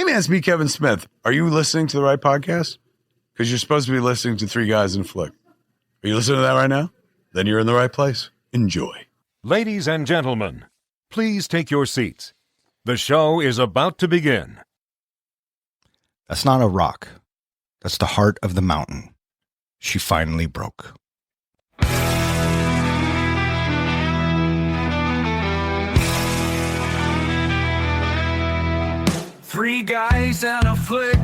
Hey man, it's me, Kevin Smith. Are you listening to the right podcast? Because you're supposed to be listening to Three Guys in a Flick. Are you listening to that right now? Then you're in the right place. Enjoy. Ladies and gentlemen, please take your seats. The show is about to begin. That's not a rock. That's the heart of the mountain. She finally broke. Three guys and a flick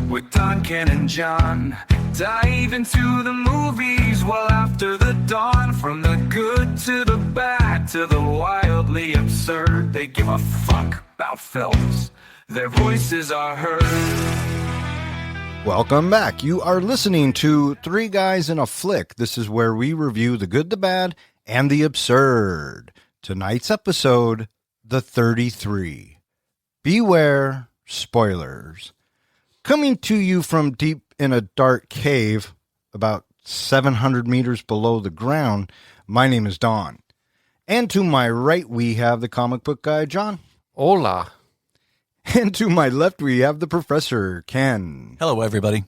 with Duncan and John. Dive into the movies well after the dawn. From the good to the bad to the wildly absurd. They give a fuck about films. Their voices are heard. Welcome back. You are listening to Three Guys in a Flick. This is where we review the good, the bad, and the absurd. Tonight's episode, The 33. Beware spoilers. Coming to you from deep in a dark cave, about 700 meters below the ground, my name is Don. And to my right, we have the comic book guy, John. Hola. And to my left, we have the professor, Ken. Hello, everybody.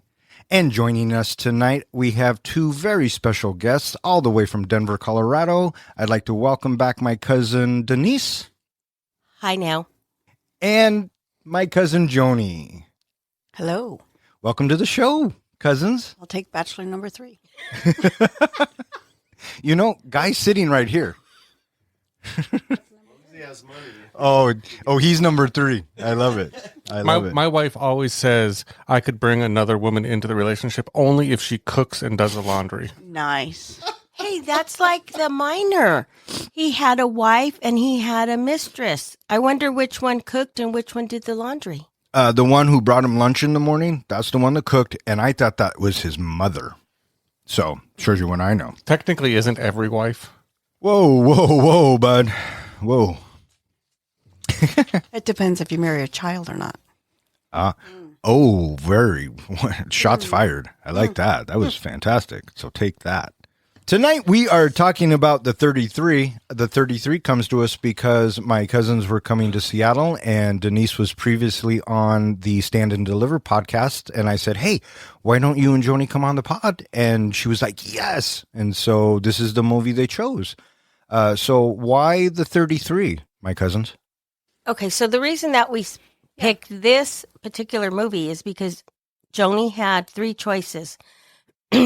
And joining us tonight, we have two very special guests, all the way from Denver, Colorado. I'd like to welcome back my cousin, Denise. Hi now. And my cousin, Joni. Hello. Welcome to the show, cousins. I'll take bachelor number 3. You know, guy's sitting right here. He has money. Oh, he's number 3. I love it. I love it. My wife always says I could bring another woman into the relationship only if she cooks and does the laundry. Nice. Hey, that's like the miner. He had a wife and he had a mistress. I wonder which one cooked and which one did the laundry. The one who brought him lunch in the morning, that's the one that cooked, and I thought that was his mother. So, shows you what I know. Technically, isn't every wife? Whoa, bud. Whoa. It depends if you marry a child or not. Very. Shots fired. I like that. That was fantastic. So take that. Tonight we are talking about the 33. The 33 comes to us because my cousins were coming to Seattle and Denise was previously on the Stand and Deliver podcast. And I said, hey, why don't you and Joni come on the pod? And she was like, yes. And so this is the movie they chose. So why the 33, my cousins? Okay, so the reason that we picked this particular movie is because Joni had 3 choices.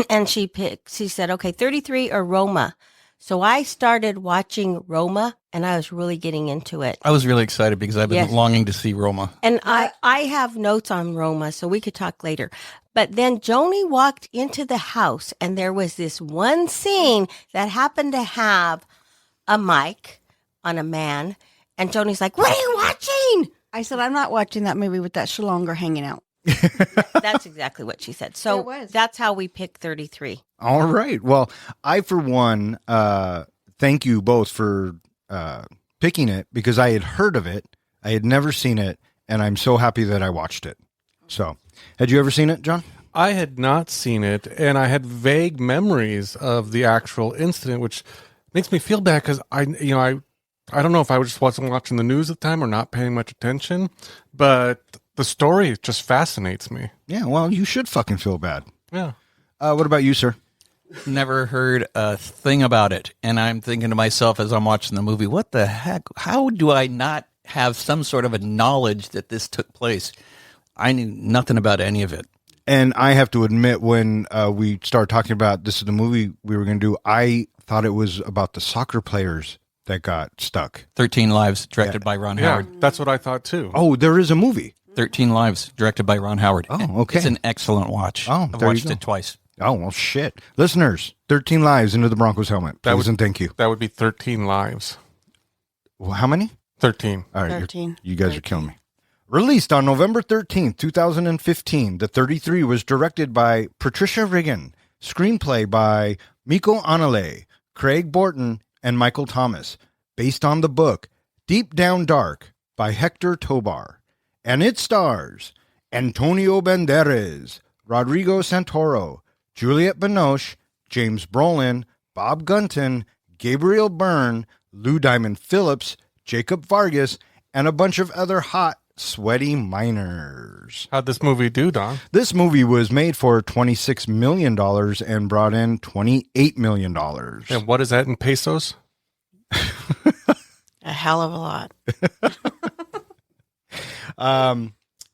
And she said, okay, 33 or Roma. So I started watching Roma, and I was really getting into it. I was really excited because I've been longing to see Roma. And I have notes on Roma, so we could talk later. But then Joni walked into the house, and there was this one scene that happened to have a mic on a man. And Joni's like, what are you watching? I said, I'm not watching that movie with that shalonger hanging out. That's exactly what she said. So that's how we picked 33. All right. Well, I, for one, thank you both for picking it because I had heard of it. I had never seen it, and I'm so happy that I watched it. So, had you ever seen it, John? I had not seen it, and I had vague memories of the actual incident, which makes me feel bad because I don't know if I just wasn't watching the news at the time or not paying much attention, but the story just fascinates me. Yeah, well, you should fucking feel bad. Yeah. What about you, sir? Never heard a thing about it. And I'm thinking to myself as I'm watching the movie, what the heck? How do I not have some sort of a knowledge that this took place? I knew nothing about any of it. And I have to admit, when we started talking about this is the movie we were going to do, I thought it was about the soccer players that got stuck. 13 Lives, directed by Ron Howard. Yeah, that's what I thought too. Oh, there is a movie. 13 Lives, directed by Ron Howard. Oh, okay. It's an excellent watch. Oh, I've there you watched go. it twice. Oh, well, shit. Listeners, 13 Lives into the Broncos helmet. Please and thank you. That would be 13 lives. Well, how many? 13. All right. 13. You guys are killing me. Released on November 13th, 2015, The 33 was directed by Patricia Riggin. Screenplay by Miko Anale, Craig Borton, and Michael Thomas. Based on the book Deep Down Dark by Hector Tobar. And it stars Antonio Banderas, Rodrigo Santoro, Juliette Binoche, James Brolin, Bob Gunton, Gabriel Byrne, Lou Diamond Phillips, Jacob Vargas, and a bunch of other hot Sweaty Miners. How'd this movie do, Don? This movie was made for $26 million and brought in $28 million. And what is that in pesos? A hell of a lot.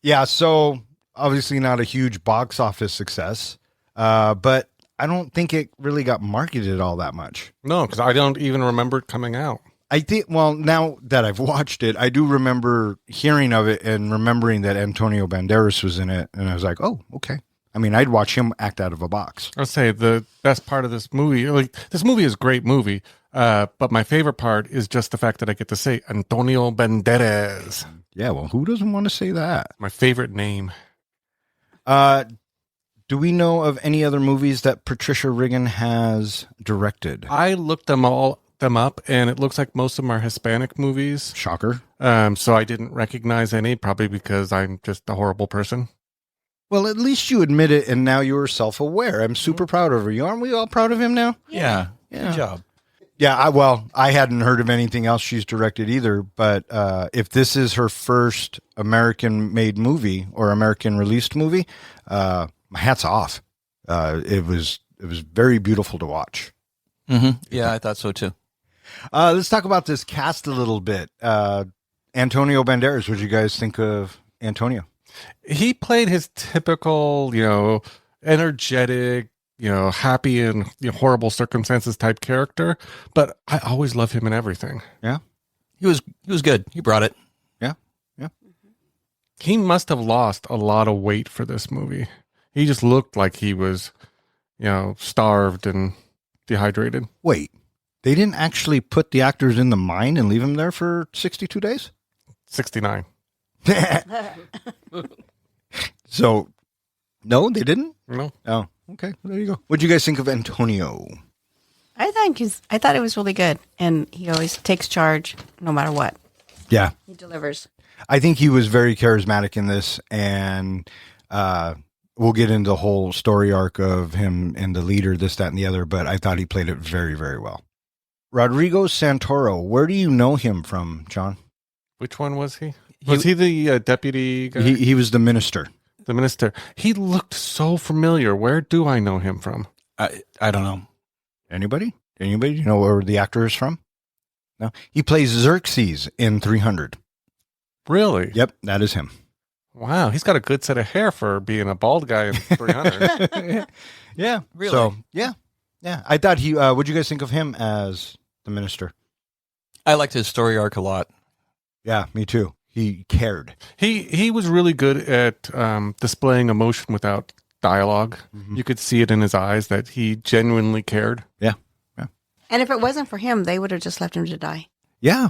Yeah, so obviously not a huge box office success, but I don't think it really got marketed all that much. No, because I don't even remember it coming out. I think, well, now that I've watched it, I do remember hearing of it and remembering that Antonio Banderas was in it. And I was like, oh, okay. I mean, I'd watch him act out of a box. I'll say the best part of this movie, like this movie is a great movie, but my favorite part is just the fact that I get to say Antonio Banderas. Yeah, well, who doesn't want to say that? My favorite name. Do we know of any other movies that Patricia Riggin has directed? I looked them up, and it looks like most of them are Hispanic movies. Shocker. So I didn't recognize any, probably because I'm just a horrible person. Well, at least you admit it, and now you're self-aware. I'm super proud of you. Aren't we all proud of him now? Yeah. Good job. Yeah, I hadn't heard of anything else she's directed either, but if this is her first American-made movie or American-released movie, my hat's off. It was very beautiful to watch. Mm-hmm. Yeah, I thought so too. Let's talk about this cast a little bit. Antonio Banderas, what did you guys think of Antonio? He played his typical, energetic, happy in horrible circumstances type character, but I always love him in everything. Yeah, He was good. He brought it. yeah. He must have lost a lot of weight for this movie. He just looked like he was, starved and dehydrated. Wait, they didn't actually put the actors in the mine and leave them there for 62 days? 69. So, no, they didn't? No. Oh, okay. Well, there you go. What do you guys think of Antonio? I thought it was really good, and he always takes charge no matter what. Yeah. He delivers. I think he was very charismatic in this, and we'll get into the whole story arc of him and the leader, this, that, and the other, but I thought he played it very, very well. Rodrigo Santoro, where do you know him from, John? Which one was he? Was he the deputy guy? He was the minister. The minister. He looked so familiar. Where do I know him from? I don't know. Anybody? Do you know where the actor is from? No. He plays Xerxes in 300. Really? Yep, that is him. Wow, he's got a good set of hair for being a bald guy in 300. Yeah. Really? So, yeah. I thought he, what'd you guys think of him as the minister? I liked his story arc a lot. Yeah, me too. He cared. He was really good at displaying emotion without dialogue. Mm-hmm. You could see it in his eyes that he genuinely cared. Yeah. And if it wasn't for him, they would have just left him to die. Yeah,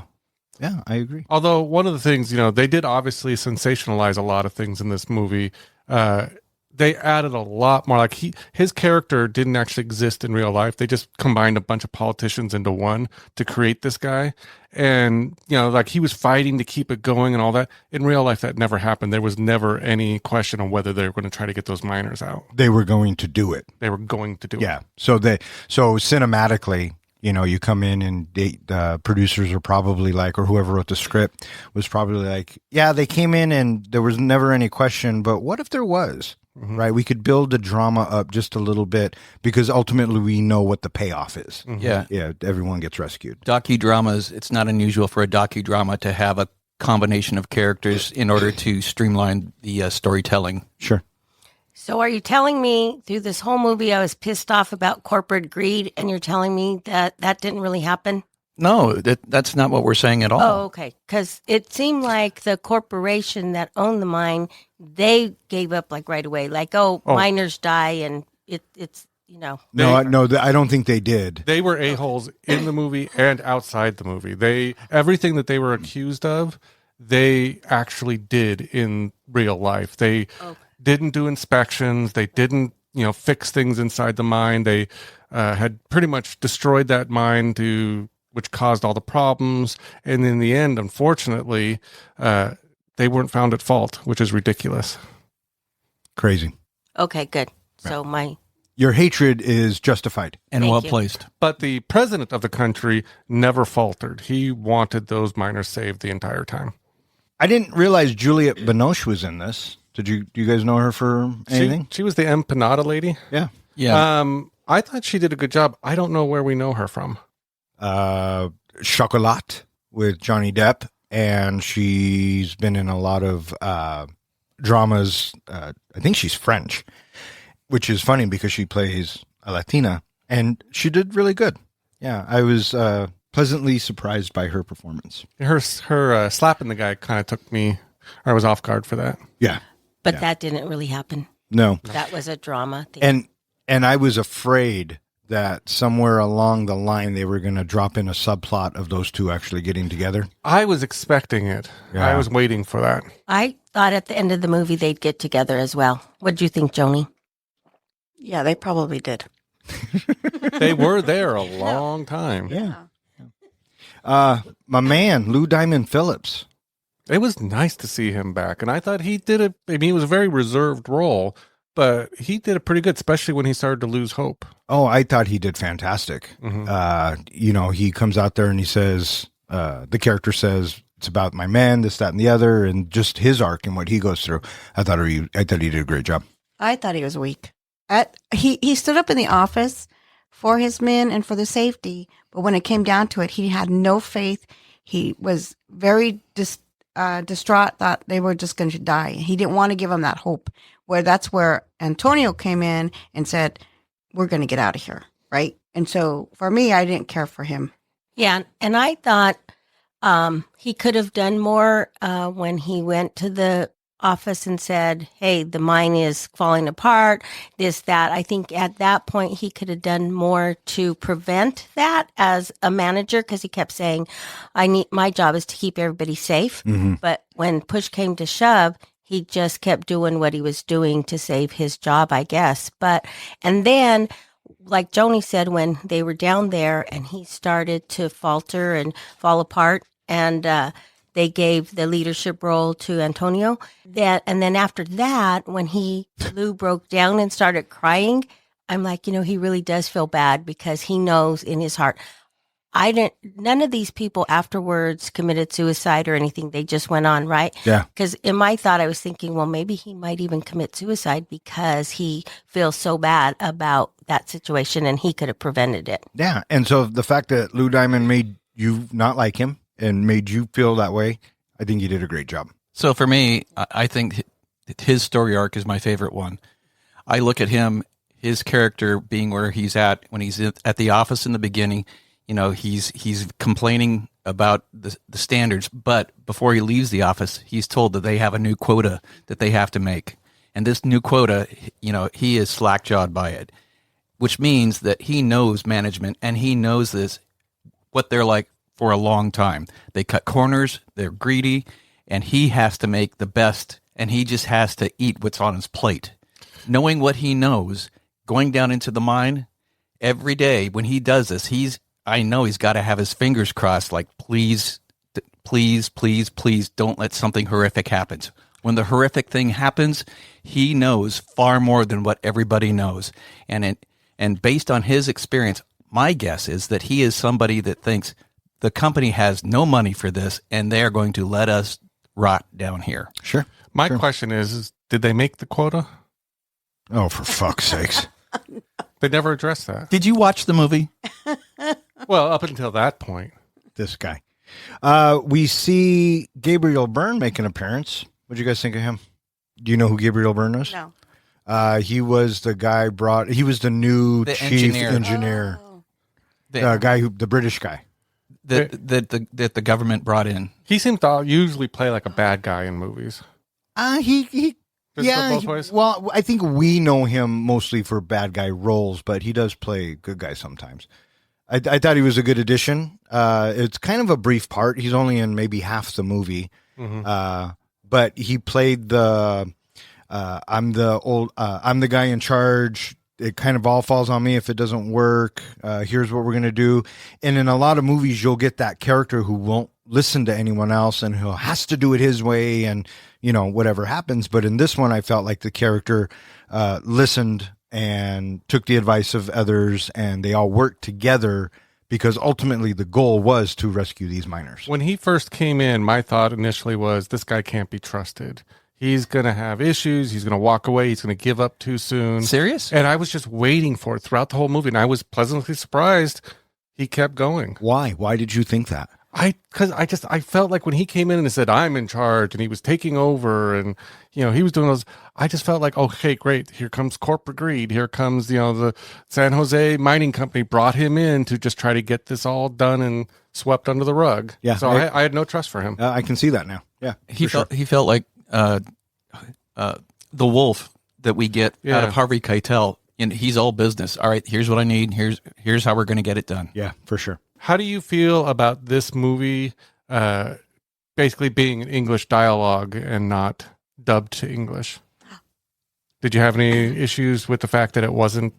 I agree. Although one of the things, they did obviously sensationalize a lot of things in this movie. They added a lot more. Like his character didn't actually exist in real life. They just combined a bunch of politicians into one to create this guy. And, like he was fighting to keep it going and all that. In real life, that never happened. There was never any question on whether they were going to try to get those miners out. They were going to do it. They were going to do it. Yeah. So cinematically, you come in and the producers are probably like, or whoever wrote the script was probably like, yeah, they came in and there was never any question, but what if there was? Mm-hmm. Right? We could build the drama up just a little bit because ultimately we know what the payoff is. Mm-hmm. Yeah. Yeah. Everyone gets rescued. Docudramas, it's not unusual for a docudrama to have a combination of characters in order to streamline the storytelling. Sure. So are you telling me through this whole movie I was pissed off about corporate greed, and you're telling me that didn't really happen? No, that's not what we're saying at all. Oh, okay. Because it seemed like the corporation that owned the mine, they gave up like right away. Like, miners die, and it's. No, I don't think they did. They were a-holes in the movie and outside the movie. Everything that they were accused of, they actually did in real life. They didn't do inspections. They didn't, fix things inside the mine. They had pretty much destroyed that mine which caused all the problems. And in the end, unfortunately, they weren't found at fault, which is ridiculous. Crazy. Okay, good. So Your hatred is justified. And well placed. But the president of the country never faltered. He wanted those miners saved the entire time. I didn't realize Juliette Binoche was in this. Do you guys know her for anything? She was the empanada lady. Yeah. Yeah. I thought she did a good job. I don't know where we know her from. Chocolat with Johnny Depp, and she's been in a lot of dramas. I think she's French, which is funny because she plays a Latina, and she did really good. Yeah, I was pleasantly surprised by her performance. Her slapping the guy kind of took me. I was off guard for that. Yeah, But that didn't really happen. no, That was a drama thing. and I was afraid that somewhere along the line they were going to drop in a subplot of those two actually getting together. I was expecting it. Yeah. I was waiting for that. I thought at the end of the movie they'd get together as well. What do you think, Joni? Yeah, they probably did. They were there a long time. Yeah. My man, Lou Diamond Phillips. It was nice to see him back, and I thought he did it. I mean, it was a very reserved role, but he did it pretty good, especially when he started to lose hope. Oh, I thought he did fantastic. Mhm. He comes out there and he says, the character says, it's about my man, this, that, and the other, and just his arc and what he goes through. I thought he did a great job. I thought he was weak. He stood up in the office for his men and for the safety, but when it came down to it, he had no faith. He was very distraught, thought they were just going to die. He didn't want to give them that hope. That's where Antonio came in and said, we're going to get out of here, right? And so for me, I didn't care for him. Yeah, and I thought he could have done more when he went to the office and said, hey, the mine is falling apart, this, that. I think at that point he could have done more to prevent that as a manager, because he kept saying, my job is to keep everybody safe. Mhm. But when push came to shove, he just kept doing what he was doing to save his job, I guess. And then, like Joni said, when they were down there and he started to falter and fall apart, and they gave the leadership role to Antonio. And then after that, when Lou broke down and started crying, I'm like, he really does feel bad, because he knows in his heart, none of these people afterwards committed suicide or anything. They just went on, right? Yeah. Because in my thought, I was thinking, well, maybe he might even commit suicide because he feels so bad about that situation and he could have prevented it. Yeah. And so the fact that Lou Diamond made you not like him and made you feel that way, I think he did a great job. So for me, I think his story arc is my favorite one. I look at him, his character being where he's at when he's at the office in the beginning. He's complaining about the standards, but before he leaves the office, he's told that they have a new quota that they have to make. And this new quota, he is slack-jawed by it, which means that he knows management and he knows what they're like for a long time. They cut corners, they're greedy, and he has to make the best, and he just has to eat what's on his plate. Knowing what he knows, going down into the mine every day when he does this, I know he's got to have his fingers crossed, like, please, please, please, please don't let something horrific happen. When the horrific thing happens, he knows far more than what everybody knows. And based on his experience, my guess is that he is somebody that thinks the company has no money for this, and they're going to let us rot down here. Sure. My question is, did they make the quota? Oh, for fuck's sakes. They never addressed that. Did you watch the movie? Well, up until that point. This guy. We see Gabriel Byrne make an appearance. What do you guys think of him? Do you know who Gabriel Byrne is? No. He was the guy he was the new The chief engineer. engineer. Oh. The British guy. That the government brought in. He seemed to usually play like a bad guy in movies. He Does it go both ways? well, I think we know him mostly for bad guy roles, but he does play good guy sometimes. I thought he was a good addition. It's kind of a brief part. He's only in maybe half the movie, but he played I'm the guy in charge. It kind of all falls on me if it doesn't work. Here's what we're going to do. And in a lot of movies, you'll get that character who won't listen to anyone else and who has to do it his way and, whatever happens. But in this one, I felt like the character listened and took the advice of others, and they all worked together because ultimately the goal was to rescue these miners. When he first came in, my thought initially was this guy can't be trusted. He's going to have issues. He's going to walk away. He's going to give up too soon. Serious? And I was just waiting for it throughout the whole movie. And I was pleasantly surprised he kept going. Why? Why did you think that? Because I felt like when he came in and said, I'm in charge, and he was taking over, and, he was doing those, I just felt like, okay, great. Here comes corporate greed. Here comes, the San Jose Mining Company brought him in to just try to get this all done and swept under the rug. Yeah. So I had no trust for him. I can see that now. Yeah. He felt like the wolf that we get out of Harvey Keitel. And he's all business. All right, here's what I need. Here's how we're going to get it done. Yeah, for sure. How do you feel about this movie basically being an English dialogue and not dubbed to English? Did you have any issues with the fact that it wasn't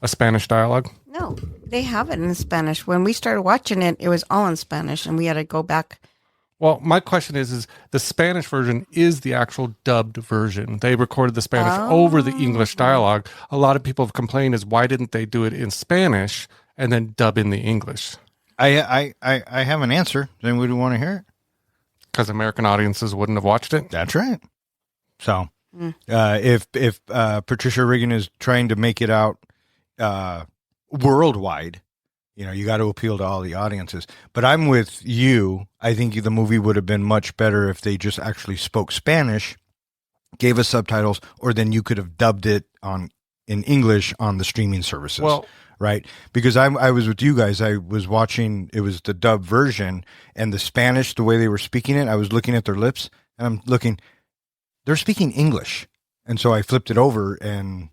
a Spanish dialogue? No, they have it in Spanish. When we started watching it, it was all in Spanish, and we had to go back. Well, my question is the Spanish version is the actual dubbed version. They recorded the Spanish over the English dialogue. A lot of people have complained is why didn't they do it in Spanish and then dub in the English? I have an answer. Does anybody want to hear it? Because American audiences wouldn't have watched it. That's right. So, if Patricia Regan is trying to make it out worldwide, you got to appeal to all the audiences. But I'm with you. I think the movie would have been much better if they just actually spoke Spanish, gave us subtitles, or then you could have dubbed it in English on the streaming services. Well, right? Because I was with you guys. I was watching, it was the dub version, and the Spanish, the way they were speaking it, I was looking at their lips, and I'm looking, they're speaking English. And so I flipped it over, and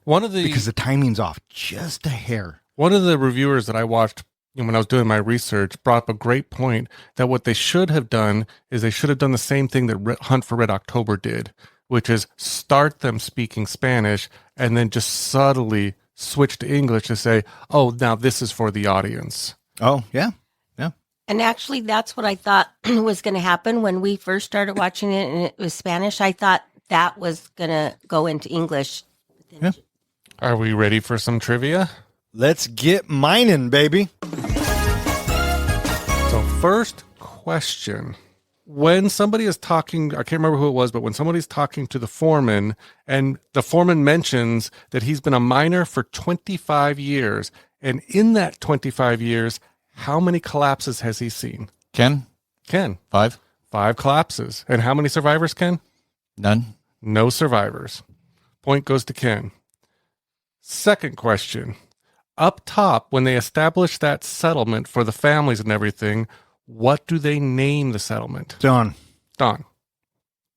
because the timing's off just a hair. One of the reviewers that I watched when I was doing my research brought up a great point that what they should have done is they should have done the same thing that Hunt for Red October did, which is start them speaking Spanish and then just subtly switch to English to say, oh, now this is for the audience. Oh, yeah. Yeah. And actually, that's what I thought was going to happen when we first started watching it and it was Spanish. I thought that was going to go into English. Yeah. Are we ready for some trivia? Let's get mining, baby. So first question. When somebody is talking, I can't remember who it was, but when somebody's talking to the foreman and the foreman mentions that he's been a miner for 25 years, and in that 25 years, how many collapses has he seen? Ken? 5. 5 collapses. And how many survivors, Ken? None. No survivors. Point goes to Ken. Second question. Up top, when they establish that settlement for the families and everything, what do they name the settlement? Don.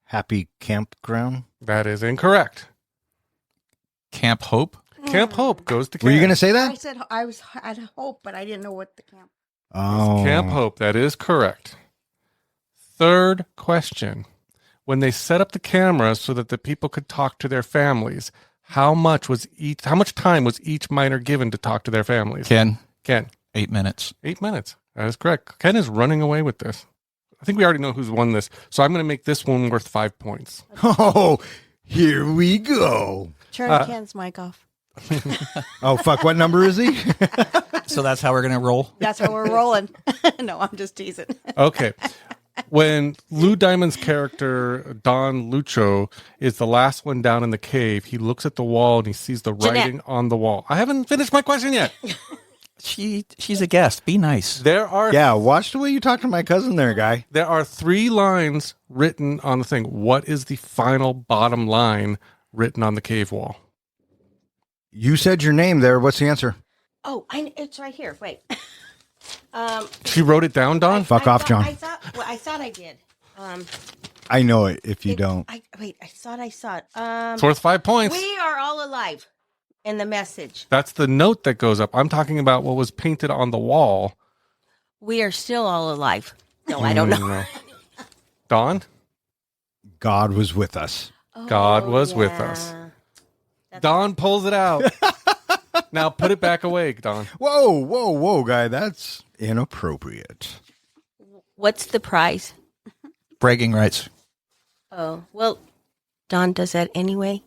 Happy Campground? That is incorrect. Camp Hope? Camp Hope goes to Ken. Were you going to say that? I said I was at Hope, but I didn't know what the camp. Oh. Camp Hope. That is correct. Third question. When they set up the cameras so that the people could talk to their families, how much time was each miner given to talk to their families? Ken? 8 minutes. 8 minutes. That is correct. Ken is running away with this. I think we already know who's won this. So I'm going to make this one worth 5 points. Oh, here we go. Turn Ken's mic off. Oh, fuck. What number is he? So that's how we're going to roll? That's how we're rolling. No, I'm just teasing. Okay. When Lou Diamond's character, Don Lucho, is the last one down in the cave, he looks at the wall and he sees the writing on the wall. I haven't finished my question yet. She's a guest. Be nice. Yeah, watch the way you talk to my cousin there, guy. There are 3 lines written on the thing. What is the final bottom line written on the cave wall? You said your name there. What's the answer? Oh, it's right here. Wait. She wrote it down, Don? Fuck off, John. I thought I did. I know it if you don't. I thought I saw it. It's worth 5 points. We are all alive in the message. That's the note that goes up. I'm talking about what was painted on the wall. We are still all alive. No, I don't know. No. Don? God was with us. God was with us. Don pulls it out. Now put it back away, Don. Whoa, guy. That's inappropriate. What's the prize? Bragging rights. Oh, well, Don does that anyway.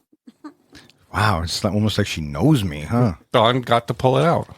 Wow, it's almost like she knows me, huh? Don got to pull it out.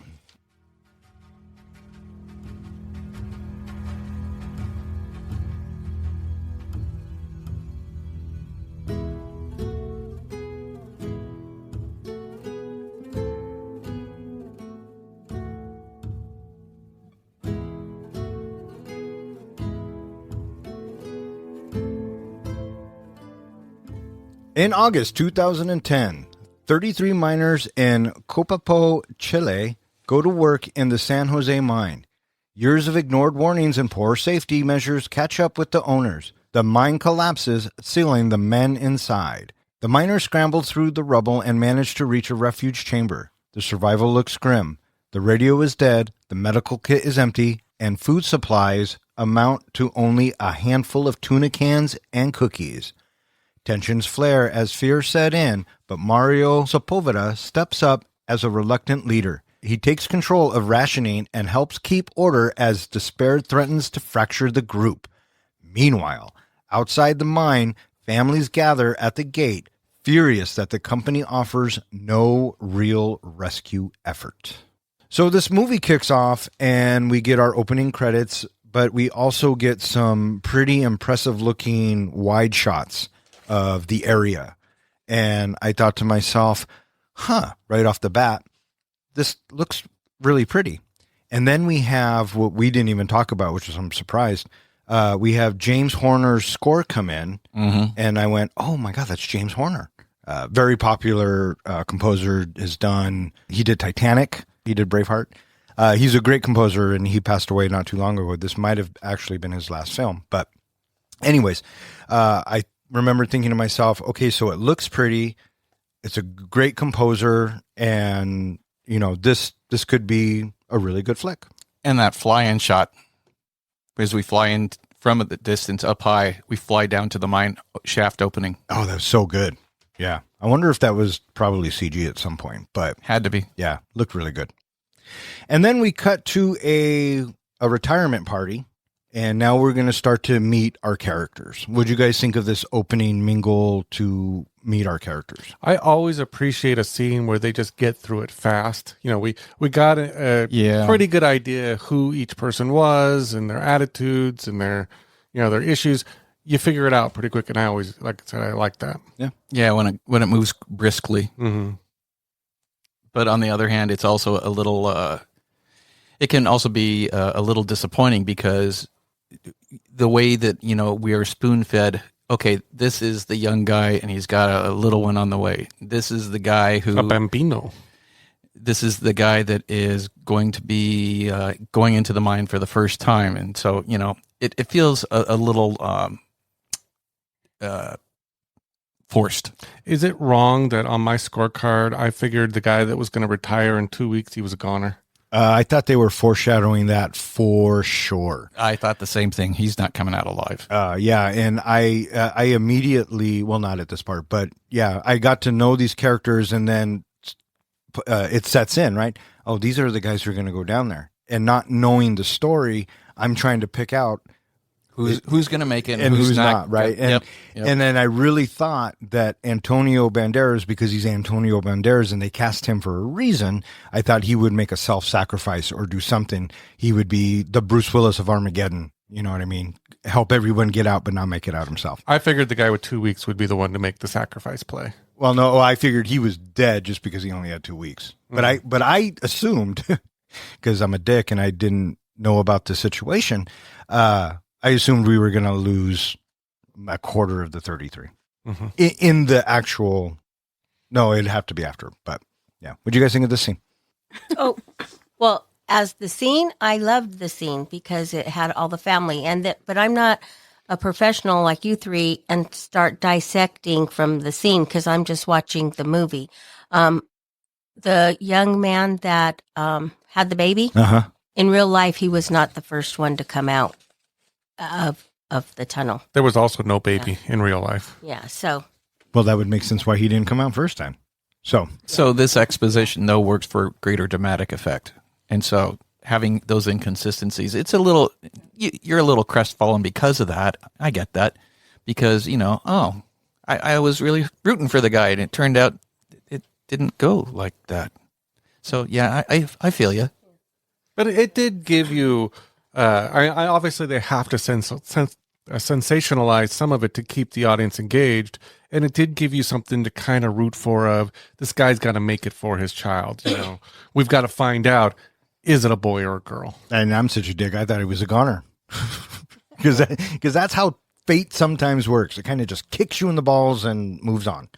In August 2010, 33 miners in Copiapó, Chile, go to work in the San Jose mine. Years of ignored warnings and poor safety measures catch up with the owners. The mine collapses, sealing the men inside. The miners scramble through the rubble and manage to reach a refuge chamber. The survival looks grim. The radio is dead, the medical kit is empty, and food supplies amount to only a handful of tuna cans and cookies. Tensions flare as fear set in, but Mario Sepulveda steps up as a reluctant leader. He takes control of rationing and helps keep order as despair threatens to fracture the group. Meanwhile, outside the mine, families gather at the gate, furious that the company offers no real rescue effort. So this movie kicks off and we get our opening credits, but we also get some pretty impressive looking wide shots of the area. And I thought to myself, right off the bat, this looks really pretty. And then we have what we didn't even talk about, which is I'm surprised. We have James Horner's score come in, and I went, oh my God, that's James Horner. Very popular composer, he did Titanic, he did Braveheart. He's a great composer, and he passed away not too long ago. This might have actually been his last film. But anyways, I remember thinking to myself, okay, so it looks pretty. It's a great composer, and this could be a really good flick. And that fly-in shot, as we fly in from the distance up high, we fly down to the mine shaft opening. Oh, that was so good. Yeah. I wonder if that was probably CG at some point, but had to be. Yeah, looked really good. And then we cut to a retirement party, and now we're going to start to meet our characters. What do you guys think of this opening mingle to meet our characters? I always appreciate a scene where they just get through it fast. We got a pretty good idea who each person was and their attitudes and their issues. You figure it out pretty quick, and I always, like I said, I like that. Yeah, when it moves briskly. Mm-hmm. But on the other hand, it's also a little. It can also be a little disappointing because the way that we are spoon fed. Okay, this is the young guy, and he's got a little one on the way. This is the guy who a bambino. This is the guy that is going to be going into the mine for the first time, and so it feels a little forced. Is it wrong that on my scorecard I figured the guy that was going to retire in 2 weeks, he was a goner? I thought they were foreshadowing that for sure. I thought the same thing. He's not coming out alive. Yeah, and I immediately, well, not at this part, but yeah, I got to know these characters, and then it sets in, right? Oh, these are the guys who are going to go down there. And not knowing the story, I'm trying to pick out who's going to make it and who's not, right? And Yep. and then I really thought that Antonio Banderas, because he's Antonio Banderas and they cast him for a reason, I thought he would make a self-sacrifice or do something. He would be the Bruce Willis of Armageddon. You know what I mean? Help everyone get out, but not make it out himself. I figured the guy with 2 weeks would be the one to make the sacrifice play. Well, no, I figured he was dead just because he only had 2 weeks. Mm-hmm. But I assumed, because I'm a dick and I didn't know about the situation, I assumed we were going to lose a quarter of the 33 in the actual. No, it'd have to be after. But yeah, what do you guys think of this scene? Oh, well, as the scene, I loved the scene because it had all the family, but I'm not a professional like you three and start dissecting from the scene because I'm just watching the movie. The young man that had the baby in real life, he was not the first one to come out of the tunnel. There was also no baby in real life. Yeah, so. Well, that would make sense why he didn't come out first time. So this exposition, though, works for greater dramatic effect. And so having those inconsistencies, it's a little, you're a little crestfallen because of that. I get that. Because, I was really rooting for the guy, and it turned out it didn't go like that. So, yeah, I feel you. But it did give you, I obviously they have to sensationalize some of it to keep the audience engaged. And it did give you something to kind of root for of, this guy's got to make it for his child. We've got to find out, is it a boy or a girl? And I'm such a dick. I thought he was a goner. Because that's how fate sometimes works. It kind of just kicks you in the balls and moves on.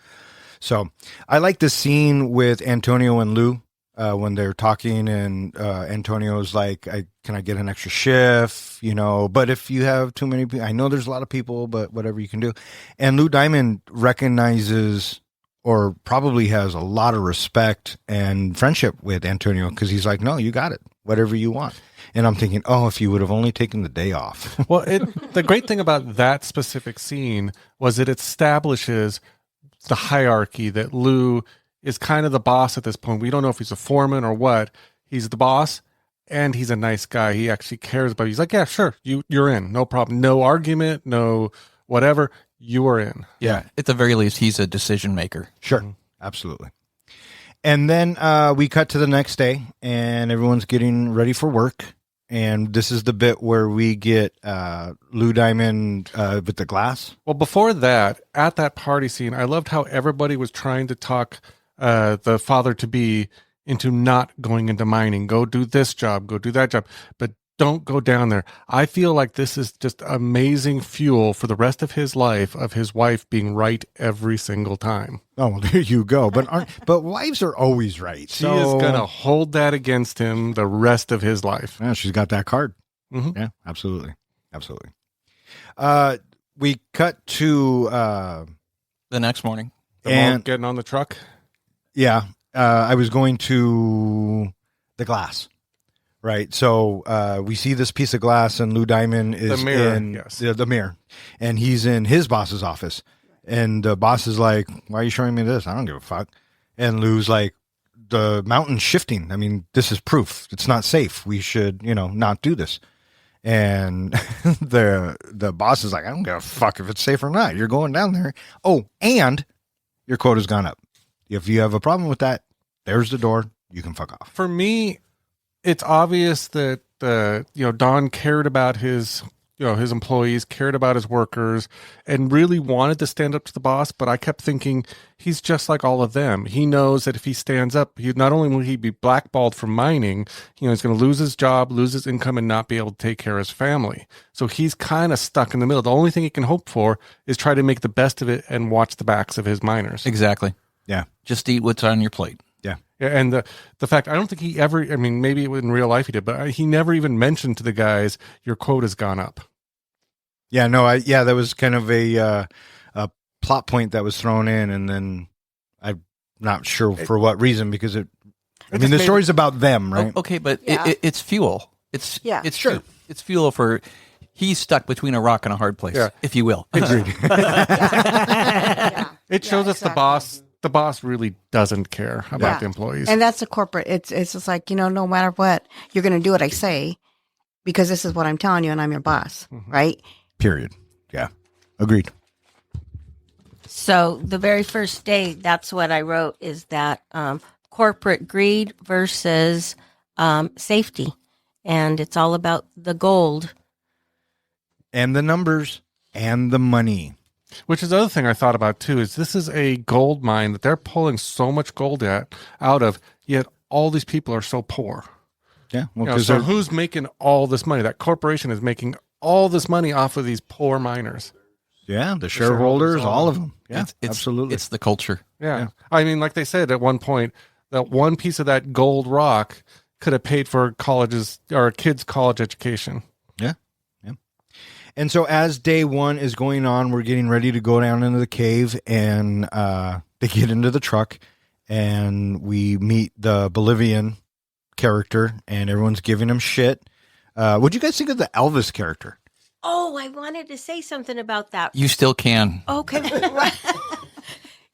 So I like the scene with Antonio and Lou when they're talking, and Antonio's like, can I get an extra shift? But if you have too many people, I know there's a lot of people, but whatever you can do. And Lou Diamond recognizes, or probably has, a lot of respect and friendship with Antonio, because he's like, no, you got it, whatever you want. And I'm thinking, oh, if you would have only taken the day off. Well, the great thing about that specific scene was it establishes the hierarchy, that Lou is kind of the boss at this point. We don't know if he's a foreman or what. He's the boss, and he's a nice guy. He actually cares about it. He's like, yeah, sure, you're in, no problem, no argument, no whatever. You are in. Yeah. At the very least, he's a decision maker. Sure. Absolutely. And then we cut to the next day, and everyone's getting ready for work. And this is the bit where we get Lou Diamond with the glass. Well, before that, at that party scene, I loved how everybody was trying to talk the father-to-be into not going into mining. Go do this job, go do that job, but don't go down there. I feel like this is just amazing fuel for the rest of his life, of his wife being right every single time. Oh, well, there you go. But wives are always right. She is going to hold that against him the rest of his life. Yeah, she's got that card. Mm-hmm. Yeah, absolutely. Absolutely. We cut to The next morning. And getting on the truck. Yeah. I was going to the glass. Right. So we see this piece of glass, and Lou Diamond is the mirror, in yes. the mirror, and he's in his boss's office. And the boss is like, why are you showing me this? I don't give a fuck. And Lou's like, the mountain's shifting. I mean, this is proof. It's not safe. We should, not do this. And the boss is like, I don't give a fuck if it's safe or not. You're going down there. Oh, and your quota's gone up. If you have a problem with that, there's the door. You can fuck off. For me, it's obvious that Don cared about his employees, cared about his workers, and really wanted to stand up to the boss. But I kept thinking, he's just like all of them. He knows that if he stands up, not only will he be blackballed from mining, he's going to lose his job, lose his income, and not be able to take care of his family. So he's kind of stuck in the middle. The only thing he can hope for is try to make the best of it and watch the backs of his miners. Exactly. Yeah. Just eat what's on your plate. Yeah. And the fact, I don't think he ever, maybe in real life he did, but he never even mentioned to the guys, your quota's gone up. Yeah, no, that was kind of a plot point that was thrown in, and then I'm not sure for what reason, because the story's about them, right? Okay, but Yeah. it's fuel. It's sure. It's fuel for, he's stuck between a rock and a hard place, if you will. Agreed. It shows us exactly. the boss really doesn't care about the employees. And that's a corporate. It's just like, no matter what, you're going to do what I say, because this is what I'm telling you, and I'm your boss, right? Period. Yeah. Agreed. So the very first day, that's what I wrote, is that corporate greed versus safety. And it's all about the gold. And the numbers and the money. Which is the other thing I thought about too, is this is a gold mine that they're pulling so much gold out of, yet all these people are so poor. Yeah. Well, So who's making all this money? That corporation is making all this money off of these poor miners. yeah, the shareholders, all of them. Yeah, It's absolutely. It's the culture. Yeah. Like they said at one point, that one piece of that gold rock could have paid for colleges or a kid's college education. Yeah. Yeah. And so as day one is going on, we're getting ready to go down into the cave, and they get into the truck, and we meet the Bolivian character, and everyone's giving him shit. What'd you guys think of the Elvis character? Oh, I wanted to say something about that. You still can. Okay.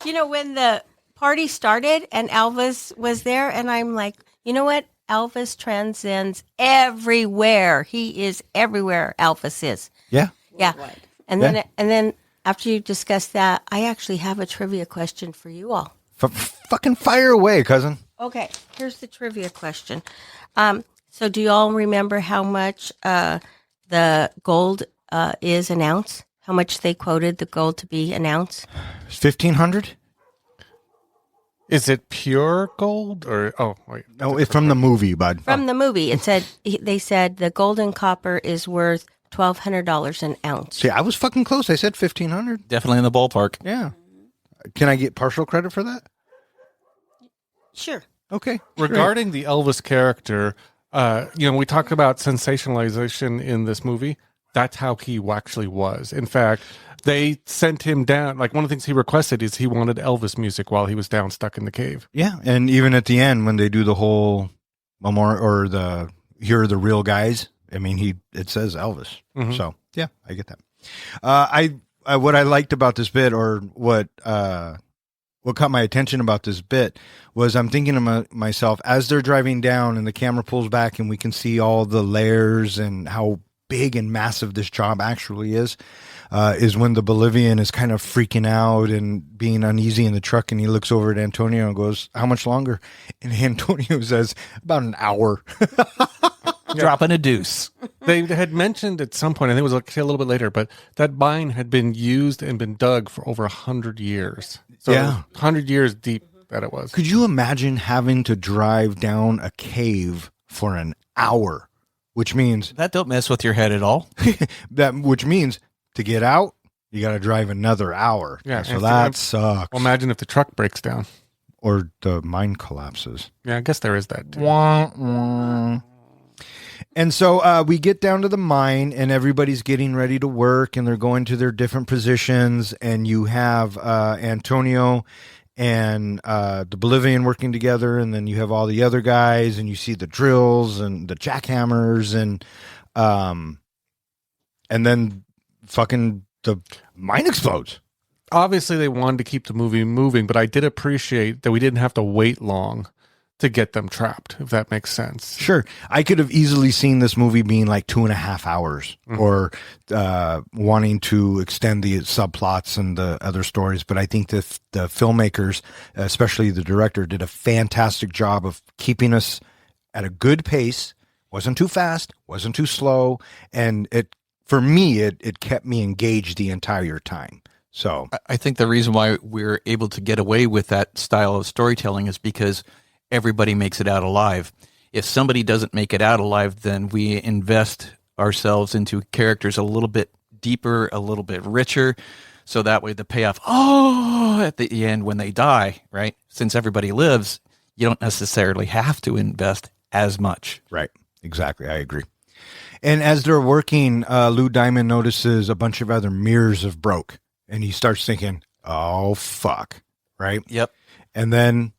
When the party started and Elvis was there, and I'm like, you know what? Elvis transcends everywhere. He is everywhere. Elvis is. Yeah. Yeah. And then after you discuss that, I actually have a trivia question for you all. Fucking fire away, cousin. Okay. Here's the trivia question. So do you all remember how much the gold is an ounce? How much they quoted the gold to be an ounce? 1,500? Is it pure gold or wait? No, it's from the movie, bud. From the movie, they said the gold and copper is worth $1,200 an ounce. See, I was fucking close. I said 1,500. Definitely in the ballpark. Yeah. Can I get partial credit for that? Sure. Okay. Regarding the Elvis character, we talked about sensationalization in this movie. That's how he actually was. In fact, they sent him down. Like, one of the things he requested is he wanted Elvis music while he was down stuck in the cave. Yeah, and even at the end when they do the whole memorial or here are the real guys. I mean, it says Elvis. Mhm. So yeah, I get that. What I liked about this bit, or what caught my attention about this bit, was I'm thinking to myself as they're driving down and the camera pulls back and we can see all the layers and how big and massive this job actually is when the Bolivian is kind of freaking out and being uneasy in the truck, and he looks over at Antonio and goes, "How much longer?" And Antonio says, "About an hour." Dropping a deuce. They had mentioned at some point, I think it was a little bit later, but that mine had been used and been dug for over 100 years. So Yeah. 100 years deep that it was. Could you imagine having to drive down a cave for an hour? Which means That don't mess with your head at all. which means to get out, you got to drive another hour. Yeah, So and that if- sucks. Well, imagine if the truck breaks down. Or the mine collapses. Yeah, I guess there is that too. Wah, wah. And so we get down to the mine, and everybody's getting ready to work, and they're going to their different positions. And you have Antonio and the Bolivian working together, and then you have all the other guys, and you see the drills and the jackhammers, and then fucking the mine explodes. Obviously, they wanted to keep the movie moving, but I did appreciate that we didn't have to wait long to get them trapped, if that makes sense. Sure. I could have easily seen this movie being like 2.5 hours, or wanting to extend the subplots and the other stories. But I think the filmmakers, especially the director, did a fantastic job of keeping us at a good pace. Wasn't too fast, wasn't too slow. And for me, it kept me engaged the entire time. So I think the reason why we're able to get away with that style of storytelling is because everybody makes it out alive. If somebody doesn't make it out alive, then we invest ourselves into characters a little bit deeper, a little bit richer, so that way the payoff, at the end when they die, right? Since everybody lives, you don't necessarily have to invest as much. right. Exactly. I agree. And as they're working, Lou Diamond notices a bunch of other mirrors have broke, and he starts thinking, "Oh fuck!" Right? Yep. And then,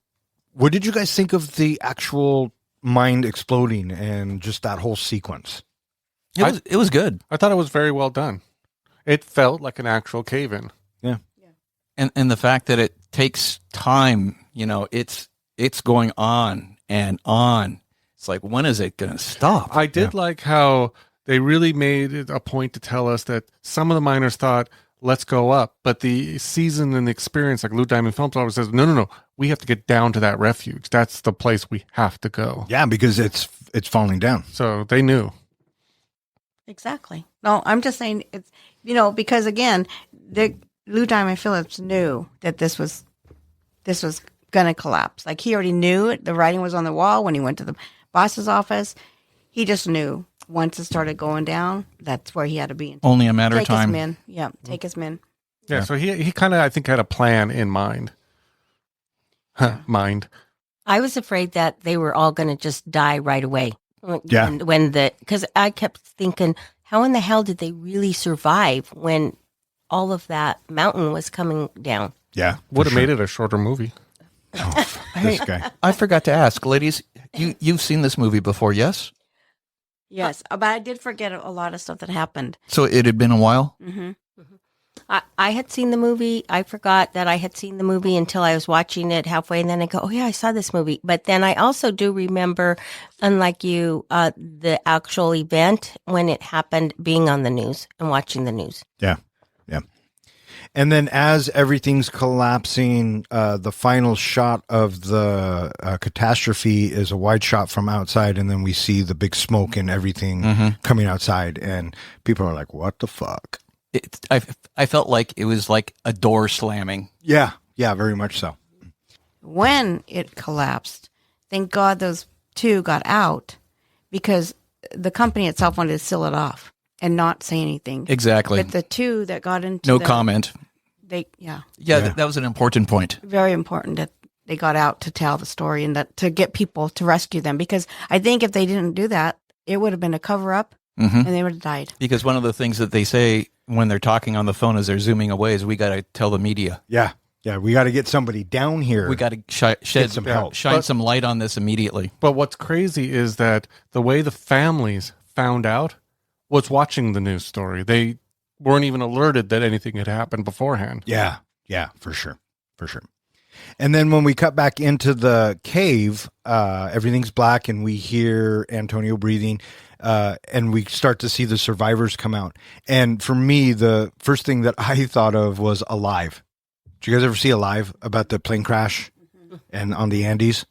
what did you guys think of the actual mind exploding and just that whole sequence? It was good. I thought it was very well done. It felt like an actual cave-in. And the fact that it takes time, it's going on and on. It's like, when is it going to stop? I did like how they really made it a point to tell us that some of the miners thought, let's go up. But the season and the experience, like Lou Diamond Phillips always says, no. We have to get down to that refuge. That's the place we have to go. Yeah, because it's falling down. So they knew. Exactly. No, I'm just saying it's, because again, Lou Diamond Phillips knew that this was going to collapse. Like, he already knew it. The writing was on the wall when he went to the boss's office. He just knew once it started going down, that's where he had to be. Only a matter of Take time. his men. Yeah, take his men. Yeah, so he kind of, I think, had a plan in mind. I was afraid that they were all going to just die right away. Yeah. Because I kept thinking, how in the hell did they really survive when all of that mountain was coming down? Yeah. Would have made it a shorter movie. This guy. I forgot to ask, ladies, you've seen this movie before, yes? Yes, but I did forget a lot of stuff that happened. So it had been a while? Mm-hmm. I had seen the movie. I forgot that I had seen the movie until I was watching it halfway, and then I go, "Oh yeah, I saw this movie." But then I also do remember, unlike you, the actual event when it happened, being on the news and watching the news. Yeah. And then as everything's collapsing, the final shot of the catastrophe is a wide shot from outside, and then we see the big smoke and everything coming outside, and people are like, "What the fuck?" I felt like it was like a door slamming. Yeah, very much so. When it collapsed, thank God those two got out, because the company itself wanted to seal it off. and not say anything. Exactly. But the two that got into No comment. Yeah, That was an important point. very important that they got out to tell the story and that to get people to rescue them. Because I think if they didn't do that, it would have been a cover up, and they would have died. Because one of the things that they say when they're talking on the phone as they're zooming away is we got to tell the media. Yeah. Yeah. We got to get somebody down here. We got to shed some help. shine some light on this immediately. But what's crazy is that the way the families found out was watching the news story. They weren't even alerted that anything had happened beforehand. Yeah. Yeah, for sure. For sure. And then when we cut back into the cave, everything's black and we hear Antonio breathing, and we start to see the survivors come out. And for me, the first thing that I thought of was Alive. Did you guys ever see Alive about the plane crash and on the Andes?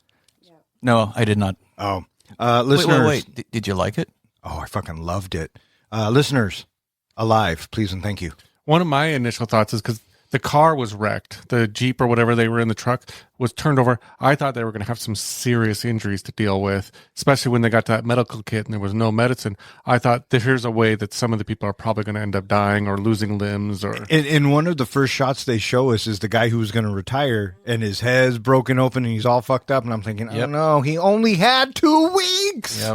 No, I did not. Oh, listeners. Wait. Did you like it? Oh, I fucking loved it. Listeners, Alive, please and thank you. One of my initial thoughts is because the car was wrecked. The Jeep or whatever they were in the truck was turned over. I thought they were going to have some serious injuries to deal with, especially when they got to that medical kit and there was no medicine. I thought here's a way that some of the people are probably going to end up dying or losing limbs. Or in one of the first shots they show us is the guy who was going to retire and his head's broken open and he's all fucked up. And I'm thinking, oh no, he only had 2 weeks.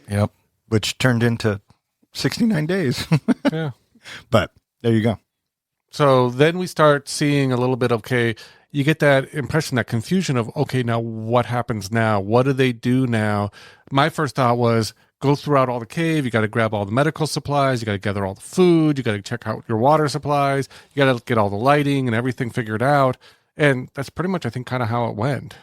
Yep. Which turned into 69 days. Yeah. But there you go. So then we start seeing a little bit, okay, you get that impression, that confusion of, okay, now what happens now? What do they do now? My first thought was go throughout all the cave. You got to grab all the medical supplies. You got to gather all the food. You got to check out your water supplies. You got to get all the lighting and everything figured out. And that's pretty much, I think, kind of how it went.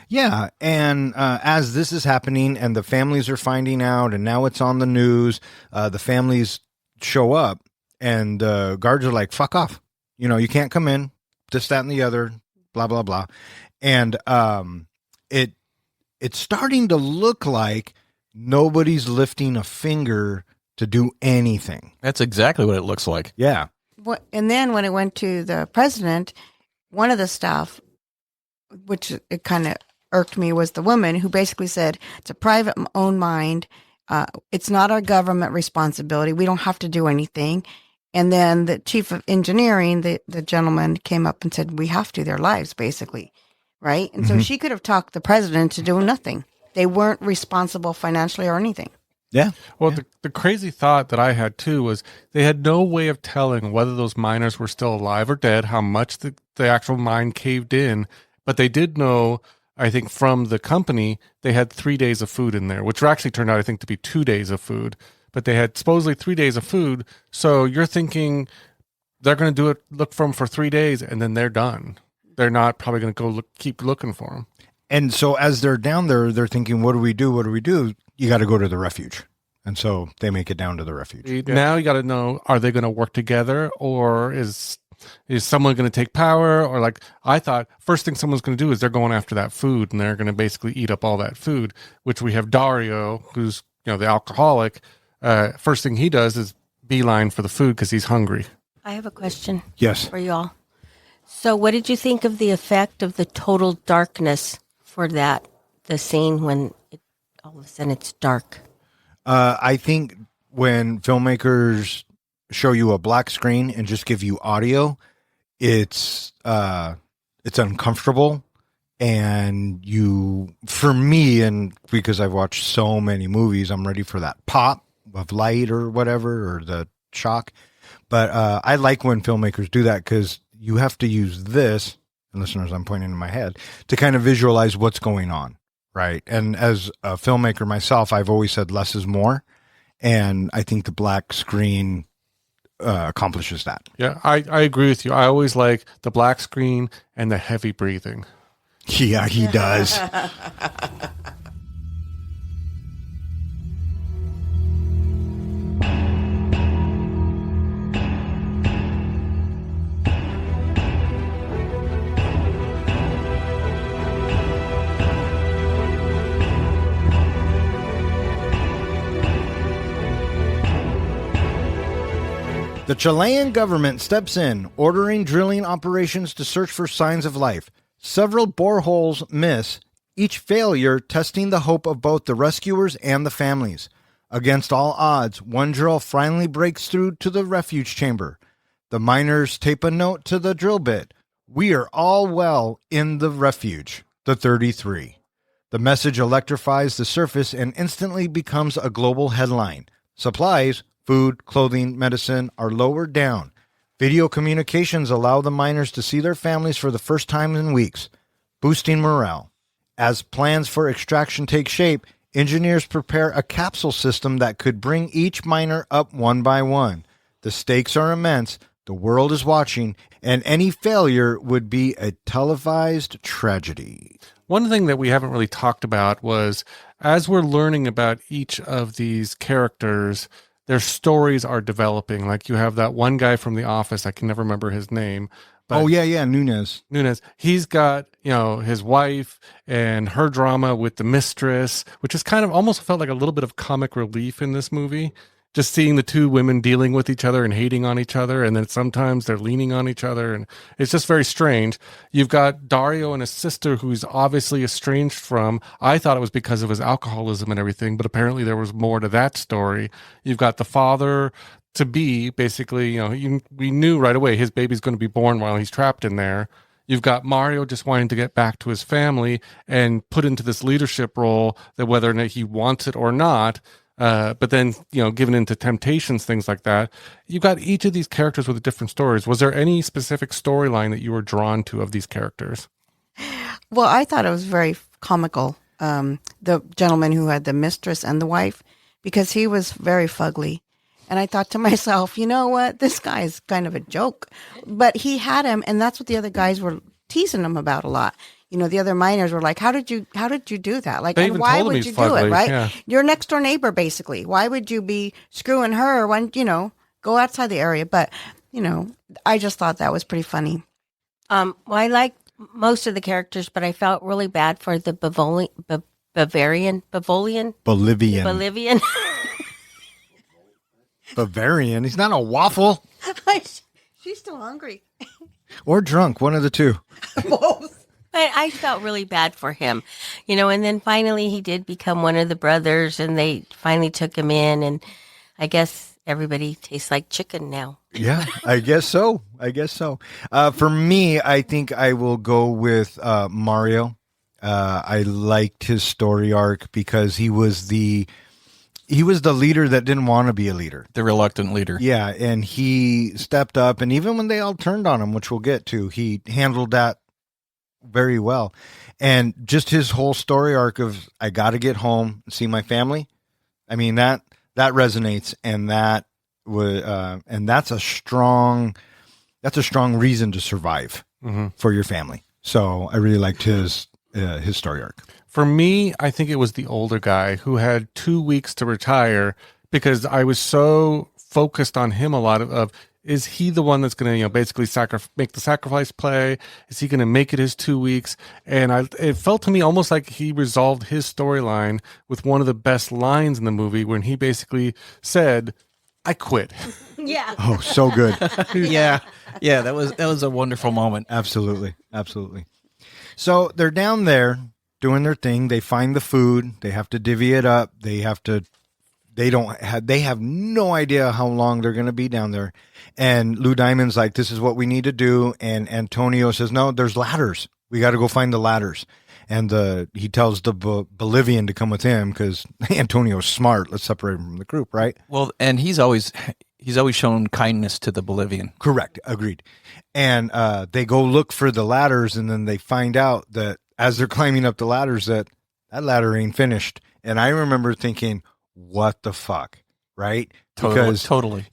Yeah, and as this is happening and the families are finding out and now it's on the news, the families show up and guards are like, fuck off. You know, you can't come in, this, that, and the other, blah, blah, blah. And it's starting to look like nobody's lifting a finger to do anything. That's exactly what it looks like. Yeah. And then when it went to the president, one of the staff, which it kind of irked me, was the woman who basically said, it's a private owned mine. It's not our government responsibility. We don't have to do anything. And then the chief of engineering, the gentleman came up and said, we have to, their lives, basically. Right. And so she could have talked the president to do nothing. They weren't responsible financially or anything. Yeah. Well, the crazy thought that I had too was they had no way of telling whether those miners were still alive or dead, how much the actual mine caved in. But they did know, I think, from the company, they had 3 days of food in there, which actually turned out, I think, to be 2 days of food. But they had supposedly 3 days of food. So you're thinking they're going to look for them for 3 days, and then they're done. They're not probably going to keep looking for them. And so as they're down there, they're thinking, what do we do? What do we do? You got to go to the refuge. And so they make it down to the refuge. Now you got to know, are they going to work together, or is someone going to take power? Or like I thought, first thing someone's going to do is they're going after that food, and they're going to basically eat up all that food, which we have Dario, who's the alcoholic. First thing he does is beeline for the food because he's hungry. I have a question. Yes. For y'all. So what did you think of the effect of the total darkness for the scene when all of a sudden it's dark? I think when filmmakers show you a black screen and just give you audio, it's uncomfortable. And for me, and because I've watched so many movies, I'm ready for that pop of light or whatever, or the shock. But I like when filmmakers do that because you have to use this, and listeners, I'm pointing in my head, to kind of visualize what's going on, right? And as a filmmaker myself, I've always said less is more. And I think the black screen accomplishes that. Yeah, I agree with you. I always like the black screen and the heavy breathing. Yeah, he does. The Chilean government steps in, ordering drilling operations to search for signs of life. Several boreholes miss, each failure testing the hope of both the rescuers and the families. Against all odds, one drill finally breaks through to the refuge chamber. The miners tape a note to the drill bit. We are all well in the refuge, the 33. The message electrifies the surface and instantly becomes a global headline. Supplies, food, clothing, medicine are lowered down. Video communications allow the miners to see their families for the first time in weeks, boosting morale. As plans for extraction take shape, engineers prepare a capsule system that could bring each miner up one by one. The stakes are immense, the world is watching, and any failure would be a televised tragedy. One thing that we haven't really talked about was, as we're learning about each of these characters, their stories are developing. Like you have that one guy from The Office, I can never remember his name. But Nunez. He's got, his wife and her drama with the mistress, which is kind of almost felt like a little bit of comic relief in this movie. Just seeing the two women dealing with each other and hating on each other, and then sometimes they're leaning on each other, and it's just very strange. You've got Dario and his sister, who's obviously estranged from. I thought it was because of his alcoholism and everything, but apparently there was more to that story. You've got the father to be, basically, we knew right away his baby's going to be born while he's trapped in there. You've got Mario just wanting to get back to his family and put into this leadership role that whether or not he wants it or not. But then, given into temptations, things like that. You've got each of these characters with different stories. Was there any specific storyline that you were drawn to of these characters? Well, I thought it was very comical, the gentleman who had the mistress and the wife, because he was very fugly. And I thought to myself, you know what? This guy is kind of a joke. But he had him, and that's what the other guys were teasing him about a lot. The other miners were like, how did you do that? Like, and why would you do it, right? Yeah. Your next door neighbor, basically. Why would you be screwing her when, go outside the area? But, I just thought that was pretty funny. Well, I liked most of the characters, but I felt really bad for the Bavarian. Bolivian. Bavarian. He's not a waffle. She's still hungry. Or drunk, one of the two. Both. But I felt really bad for him, and then finally he did become one of the brothers, and they finally took him in, and I guess everybody tastes like chicken now. Yeah, I guess so. For me, I think I will go with Mario. I liked his story arc because he was the leader that didn't want to be a leader. The reluctant leader. Yeah, and he stepped up, and even when they all turned on him, which we'll get to, he handled that very well. And just his whole story arc of, I got to get home and see my family. I mean, that resonates, and that was, and that's a strong reason to survive for your family. So I really liked his story arc. For me, I think it was the older guy who had 2 weeks to retire, because I was so focused on him a lot of is he the one that's going to, basically make the sacrifice play? Is he going to make it his 2 weeks? And it felt to me almost like he resolved his storyline with one of the best lines in the movie when he basically said, I quit. Yeah. Oh, so good. Yeah, that was a wonderful moment. Absolutely. So they're down there doing their thing. They find the food. They have to divvy it up. They have no idea how long they're going to be down there. And Lou Diamond's like, this is what we need to do. And Antonio says, no, there's ladders. We got to go find the ladders. And he tells the Bolivian to come with him because Antonio's smart. Let's separate him from the group, right? Well, and he's always shown kindness to the Bolivian. Correct. Agreed. And they go look for the ladders, and then they find out that as they're climbing up the ladders, that ladder ain't finished. And I remember thinking, what the fuck, right? Totally.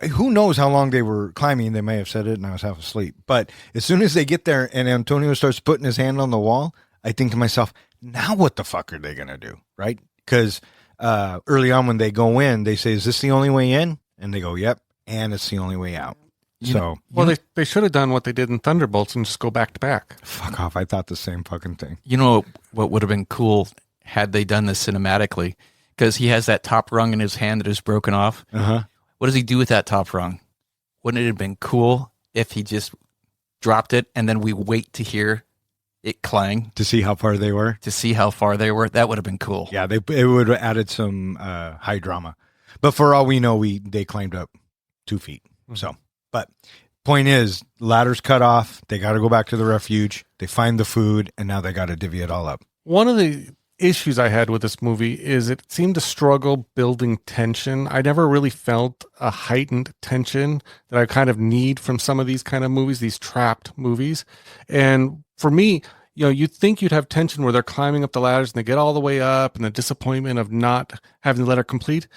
Who knows how long they were climbing? They may have said it, and I was half asleep. But as soon as they get there, and Antonio starts putting his hand on the wall, I think to myself, now what the fuck are they gonna do, right? Because early on when they go in, they say, "Is this the only way in?" And they go, "Yep," and it's the only way out. They should have done what they did in Thunderbolts and just go back to back. Fuck off! I thought the same fucking thing. You know what would have been cool had they done this cinematically? Because he has that top rung in his hand that is broken off. Uh-huh. What does he do with that top rung? Wouldn't it have been cool if he just dropped it and then we wait to hear it clang To see how far they were. to see how far they were. That would have been cool. Yeah, it would have added some high drama. But for all we know, they climbed up 2 feet. So, but point is, ladder's cut off. They got to go back to the refuge. They find the food, and now they got to divvy it all up. One of the issues I had with this movie is it seemed to struggle building tension. I never really felt a heightened tension that I kind of need from some of these kind of movies, these trapped movies. And for me, you'd think you'd have tension where they're climbing up the ladders and they get all the way up and the disappointment of not having the ladder complete.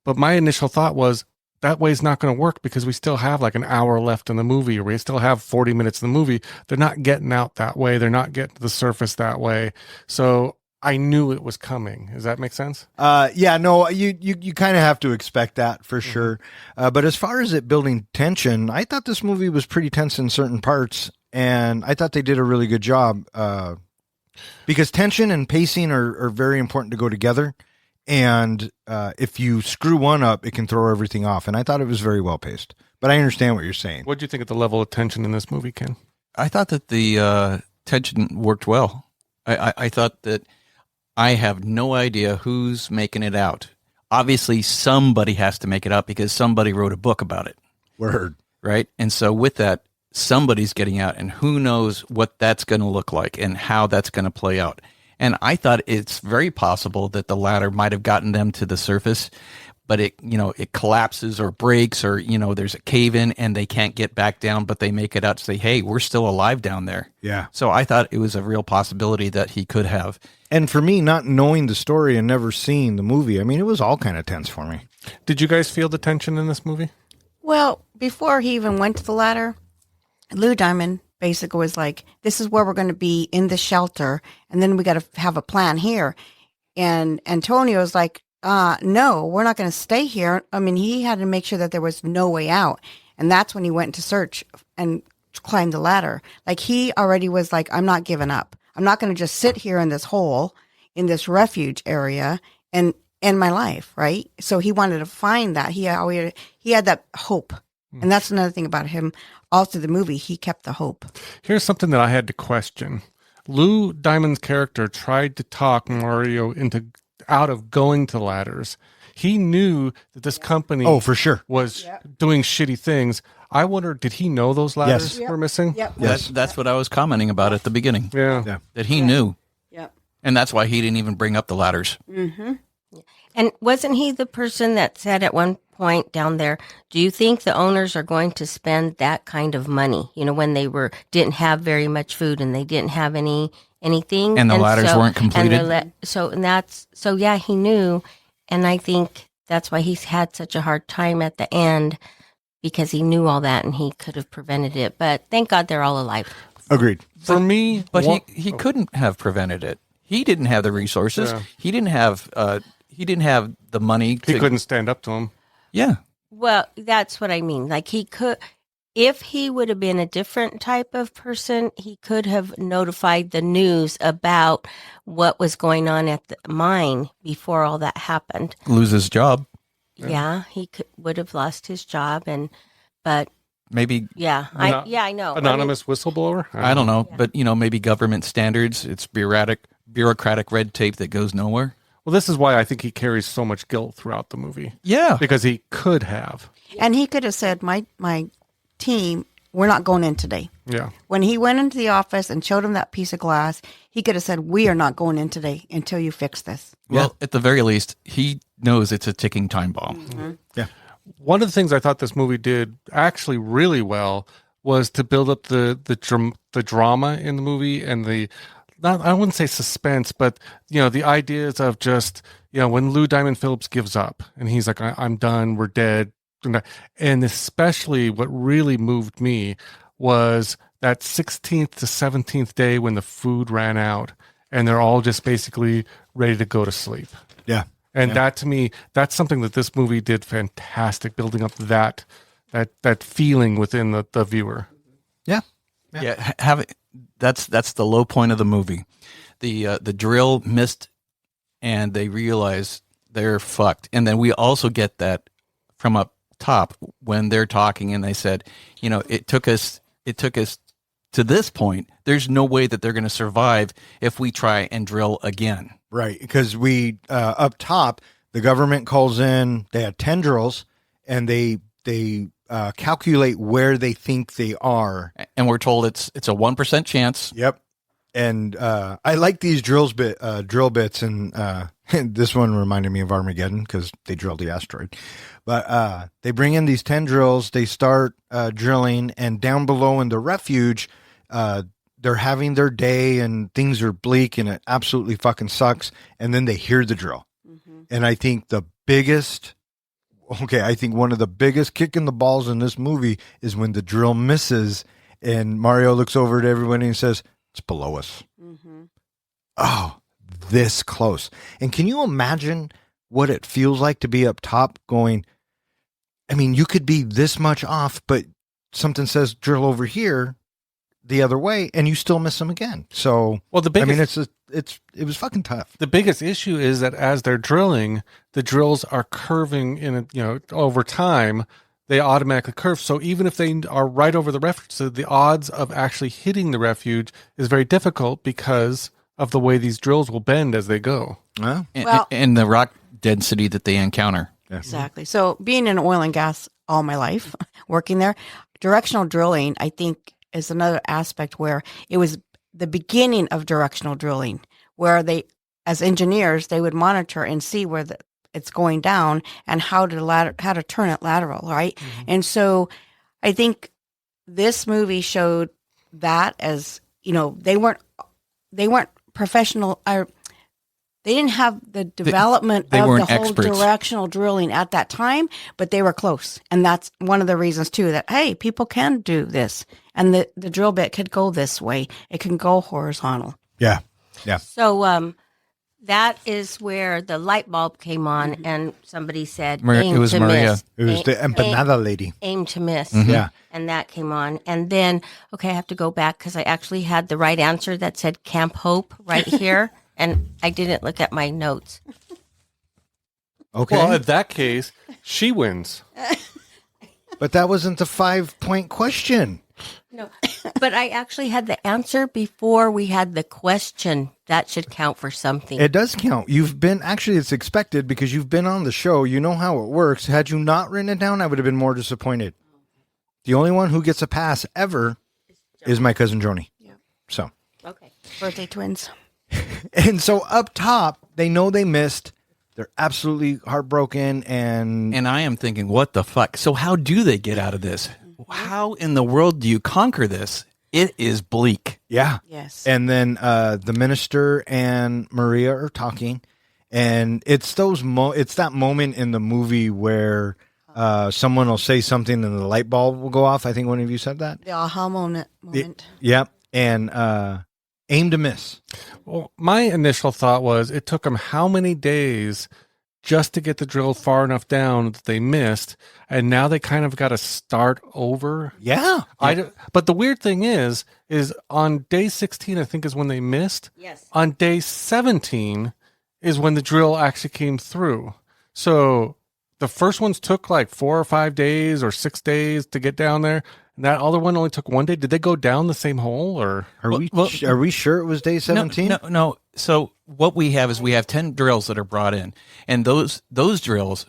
But my initial thought was that way is not going to work because we still have like an hour left in the movie, or we still have 40 minutes in the movie. They're not getting out that way. They're not getting to the surface that way. So I knew it was coming. Does that make sense? Yeah, no, you kind of have to expect that for sure. But as far as it building tension, I thought this movie was pretty tense in certain parts, and I thought they did a really good job because tension and pacing are very important to go together. And if you screw one up, it can throw everything off. And I thought it was very well paced. But I understand what you're saying. What do you think of the level of tension in this movie, Ken? I thought that the tension worked well. I thought that I have no idea who's making it out. Obviously, somebody has to make it out because somebody wrote a book about it. Word. Right? And so with that, somebody's getting out, and who knows what that's going to look like and how that's going to play out. And I thought it's very possible that the ladder might have gotten them to the surface, but it collapses or breaks, or, there's a cave in and they can't get back down, but they make it out to say, hey, we're still alive down there. Yeah. So I thought it was a real possibility that he could have. And for me, not knowing the story and never seeing the movie, I mean, it was all kind of tense for me. Did you guys feel the tension in this movie? Well, before he even went to the ladder, Lou Diamond basically was like, this is where we're going to be in the shelter, and then we got to have a plan here. And Antonio's like, no, we're not going to stay here. I mean, he had to make sure that there was no way out. And that's when he went to search and climb the ladder. Like, he already was like, I'm not giving up. I'm not going to just sit here in this hole, in this refuge area, and end my life, right? So he wanted to find that. He had that hope. And that's another thing about him. All through the movie, he kept the hope. Here's something that I had to question. Lou Diamond's character tried to talk Mario out of going to ladders. He knew that this company for sure was doing shitty things. I wonder, did he know those ladders were missing? Yep. Yes. That's what I was commenting about at the beginning. Yeah. That he knew. Yep. And that's why he didn't even bring up the ladders. Mm-hmm. And wasn't he the person that said at one point down there, do you think the owners are going to spend that kind of money, when they didn't have very much food and they didn't have anything? And the ladders weren't completed? He knew. And I think that's why he's had such a hard time at the end, because he knew all that and he could have prevented it. But thank God they're all alive. Agreed. For me, But he couldn't have prevented it. He didn't have the resources. Yeah. He didn't have the money. He couldn't stand up to him. Yeah. Well, that's what I mean. Like, he could, if he would have been a different type of person, he could have notified the news about what was going on at the mine before all that happened. Lose his job. Yeah, he would have lost his job, but Maybe. yeah, I know. Anonymous whistleblower? I don't know. But, maybe government standards. It's bureaucratic red tape that goes nowhere. Well, this is why I think he carries so much guilt throughout the movie. Yeah. Because he could have. And he could have said, my team, we're not going in today. Yeah. When he went into the office and showed him that piece of glass, he could have said, we are not going in today until you fix this. Well, at the very least, he knows it's a ticking time bomb. Mm-hmm. Yeah. One of the things I thought this movie did actually really well was to build up the drama in the movie and I wouldn't say suspense, but, the ideas of just, when Lou Diamond Phillips gives up and he's like, I'm done, we're dead. And especially what really moved me was that 16th to 17th day when the food ran out and they're all just basically ready to go to sleep. Yeah. And that, to me, that's something that this movie did fantastic, building up that feeling within the viewer. Yeah. That's the low point of the movie. The drill missed, and they realize they're fucked. And then we also get that from up top when they're talking, and they said, it took us to this point, there's no way that they're going to survive if we try and drill again. Right, because we up top, the government calls in. They have tendrils, and they calculate where they think they are. And we're told it's a 1% chance. Yep. And I like these drill bits, and this one reminded me of Armageddon because they drilled the asteroid. But they bring in these tendrils, they start drilling, and down below in the refuge, they're having their day, and things are bleak, and it absolutely fucking sucks. And then they hear the drill, and I think one of the biggest kick in the balls in this movie is when the drill misses, and Mario looks over at everyone and says, "It's below us." Oh, this close. And can you imagine what it feels like to be up top going, I mean, you could be this much off, but something says drill over here the other way, and you still miss them again. So, Well, the biggest, it was fucking tough. the biggest issue is that as they're drilling, the drills are curving over time. They automatically curve. So even if they are right over the refuge, so the odds of actually hitting the refuge is very difficult because of the way these drills will bend as they go. Well, And the rock density that they encounter. Exactly. So being in oil and gas all my life, working there, directional drilling, I think, is another aspect where it was the beginning of directional drilling, where they, as engineers, they would monitor and see where it's going down and how to turn it lateral, right? And so I think this movie showed that as, they weren't professional, or they didn't have the development they of weren't the whole experts. directional drilling at that time, but they were close. And that's one of the reasons too, that, hey, people can do this. And the drill bit could go this way. It can go horizontal. yeah. So that is where the light bulb came on, and somebody said, "Aim It was to Maria. miss." It was the empanada lady. Aim to miss. Yeah. And that came on. And then, okay, I have to go back because I actually had the right answer that said Camp Hope right here, and I didn't look at my notes. Okay. Well, in that case, she wins. But that wasn't the 5-point question. No, but I actually had the answer before we had the question. That should count for something. It does count. It's expected because you've been on the show. You know how it works. Had you not written it down, I would have been more disappointed. The only one who gets a pass ever is my cousin Joni. Yeah. So, Okay. Birthday twins. and so up top, they know they missed. They're absolutely heartbroken, and I am thinking, what the fuck? So how do they get out of this? How in the world do you conquer this? It is bleak. yeah. Yes. And then the minister and Maria are talking, and it's it's that moment in the movie where someone will say something and the light bulb will go off. I think one of you said that. The aha moment. Yep. And aim to miss. Well, my initial thought was it took them how many days just to get the drill far enough down that they missed, and now they kind of got to start over. Yeah. But the weird thing is on day 16, I think, is when they missed. Yes. On day 17 is when the drill actually came through. So the first ones took like 4 or 5 days or 6 days to get down there. And that other one only took 1 day. Did they go down the same hole, or Are we sure it was day 17? No. So what we have is we have 10 drills that are brought in, and those drills,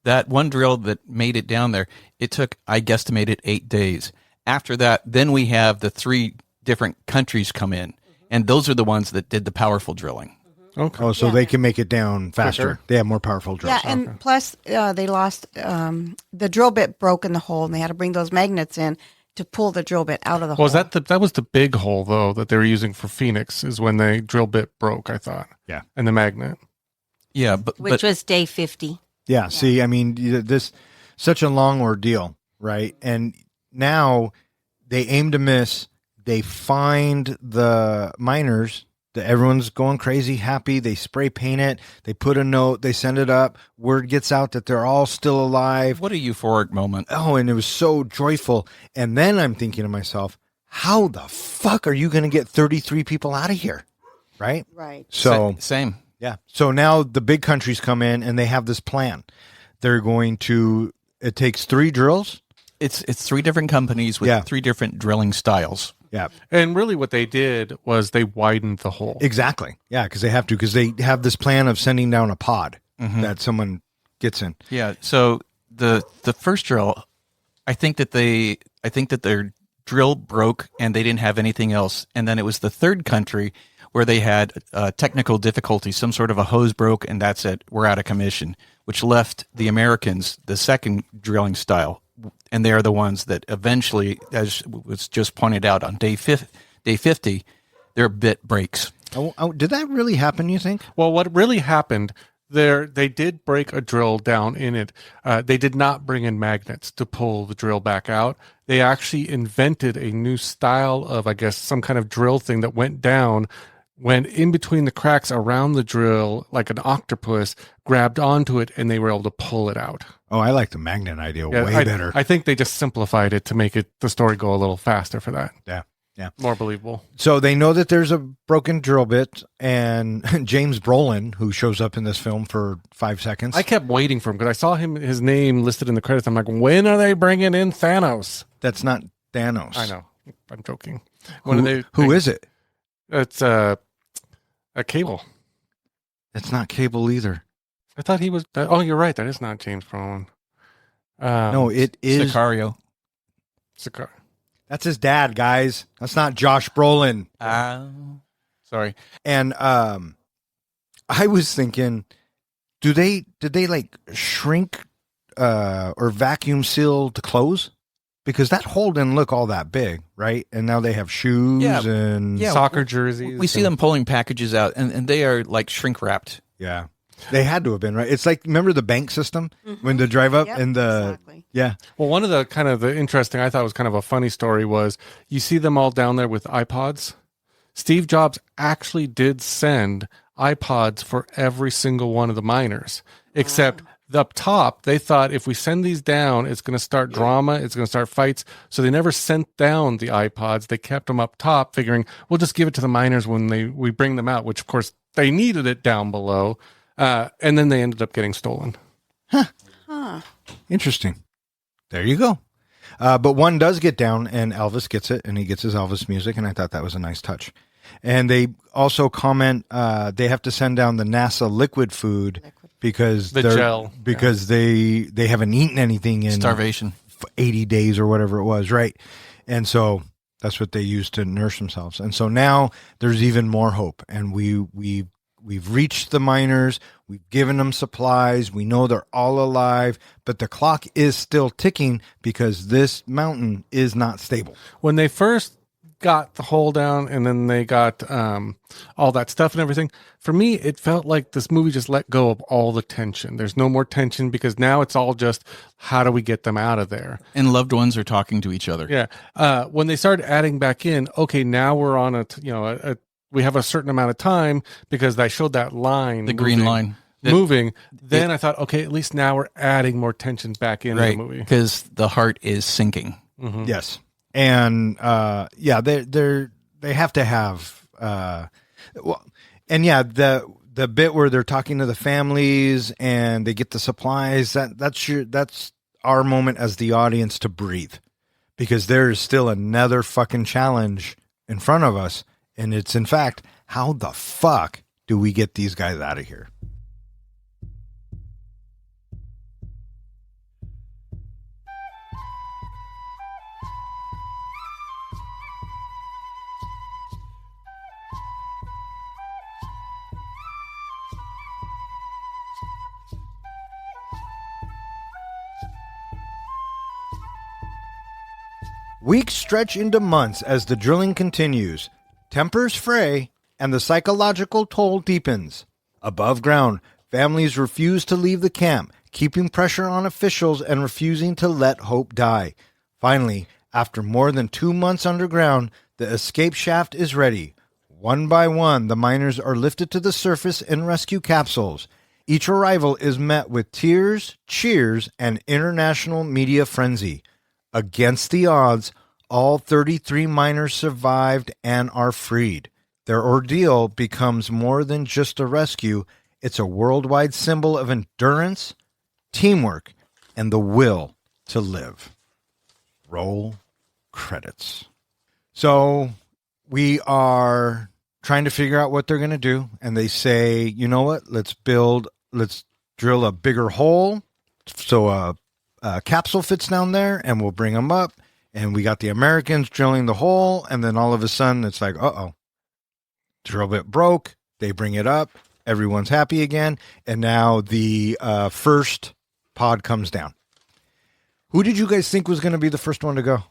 that one drill that made it down there, it took, I guesstimated, 8 days. After that, then we have the 3 different countries come in, and those are the ones that did the powerful drilling. Okay. Oh, so they can make it down faster. Quicker. They have more powerful drills. Yeah, and plus they lost the drill bit broke in the hole, and they had to bring those magnets in to pull the drill bit out of the hole. Was that was the big hole though that they were using for Phoenix? Is when the drill bit broke, I thought. Yeah. And the magnet. Yeah, Which was day 50. Yeah. See, I mean, this such a long ordeal, right? And now they aim to miss. They find the miners. Everyone's going crazy, happy. They spray paint it. They put a note. They send it up. Word gets out that they're all still alive. what a euphoric moment. Oh, and it was so joyful. And then I'm thinking to myself, how the fuck are you going to get 33 people out of here? Right? Right. So, Same. yeah. So now the big countries come in and they have this plan. They're going to, it takes 3 drills. It's 3 different companies with Yeah. 3 different drilling styles. Yeah, And really what they did was they widened the hole. exactly. Yeah, because they have to, because they have this plan of sending down a pod that someone gets in. Yeah. So the first drill, I think that their drill broke and they didn't have anything else. And then it was the third country where they had technical difficulty. Some sort of a hose broke, and that's it. We're out of commission, which left the Americans the second drilling style. And they are the ones that eventually, as was just pointed out on day 50, their bit breaks. Oh, did that really happen, you think? Well, what really happened there, they did break a drill down in it. They did not bring in magnets to pull the drill back out. They actually invented a new style of, I guess, some kind of drill thing that went down, went in between the cracks around the drill like an octopus, grabbed onto it, and they were able to pull it out. Oh, I like the magnet idea way better. I think they just simplified it to make the story go a little faster for that. Yeah. Yeah. More believable. So they know that there's a broken drill bit, and James Brolin, who shows up in this film for 5 seconds. I kept waiting for him because I saw his name listed in the credits. I'm like, when are they bringing in Thanos? That's not Thanos. I know. I'm joking. Who is it? It's a Cable. It's not Cable either. I thought he was. Oh, you're right. That is not James Brolin. No, it is Sicario. That's his dad, guys. That's not Josh Brolin. Sorry. And I was thinking, did they like shrink or vacuum seal the clothes? Because that hole didn't look all that big, right? And now they have shoes and soccer jerseys. We see them pulling packages out, and they are like shrink wrapped. Yeah. They had to have been, right? It's like, remember the bank system when the drive up and the, exactly. yeah. Well, one of the kind of the interesting, I thought was kind of a funny story was you see them all down there with iPods. Steve Jobs actually did send iPods for every single one of the miners, except up top, they thought if we send these down, it's going to start drama, it's going to start fights. So they never sent down the iPods. They kept them up top, figuring we'll just give it to the miners when we bring them out, which of course they needed it down below. And then they ended up getting stolen. Interesting. There you go. But one does get down, and Elvis gets it, and he gets his Elvis music, and I thought that was a nice touch. And they also comment they have to send down the NASA liquid food because The gel. because they haven't eaten anything in Starvation. 80 days or whatever it was, right? And so that's what they use to nourish themselves. And so now there's even more hope, and we've reached the miners. We've given them supplies. We know they're all alive, but the clock is still ticking because this mountain is not stable. When they first got the hole down and then they got all that stuff and everything, for me, it felt like this movie just let go of all the tension. There's no more tension because now it's all just how do we get them out of there? And loved ones are talking to each other. Yeah. When they started adding back in, okay, now we're on we have a certain amount of time because I showed that line. The green line. Moving. Then I thought, okay, at least now we're adding more tension back into the movie. Because the heart is sinking. Mm-hmm. Yes. And they have to have the bit where they're talking to the families and they get the supplies, that's our moment as the audience to breathe, because there is still another fucking challenge in front of us. And it's, in fact, how the fuck do we get these guys out of here? Weeks stretch into months as the drilling continues. Tempers fray, and the psychological toll deepens. Above ground, families refuse to leave the camp, keeping pressure on officials and refusing to let hope die. Finally, after more than 2 months underground, the escape shaft is ready. One by one, the miners are lifted to the surface in rescue capsules. Each arrival is met with tears, cheers, and international media frenzy. Against the odds, all 33 miners survived and are freed. Their ordeal becomes more than just a rescue. It's a worldwide symbol of endurance, teamwork, and the will to live. Roll credits. So we are trying to figure out what they're going to do. And they say, you know what? Let's drill a bigger hole so a capsule fits down there, and we'll bring them up. And we got the Americans drilling the hole. And then all of a sudden it's like, drill bit broke. They bring it up. Everyone's happy again. And now the first pod comes down. Who did you guys think was going to be the first one to go?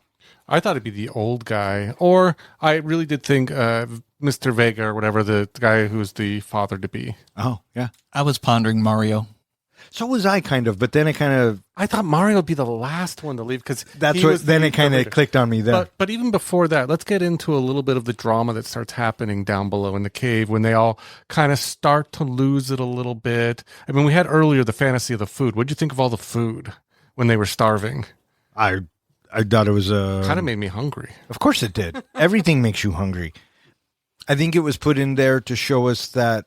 I thought it'd be the old guy, or I really did think Mr. Vega or whatever, the guy who's the father to be. Oh, yeah. I was pondering Mario. So was I kind of, but then it kind of... I thought Mario would be the last one to leave because then it kind of clicked on me then. But even before that, let's get into a little bit of the drama that starts happening down below in the cave when they all kind of start to lose it a little bit. I mean, we had earlier the fantasy of the food. What'd you think of all the food when they were starving? I thought it was kind of made me hungry. Of course it did. Everything makes you hungry. I think it was put in there to show us that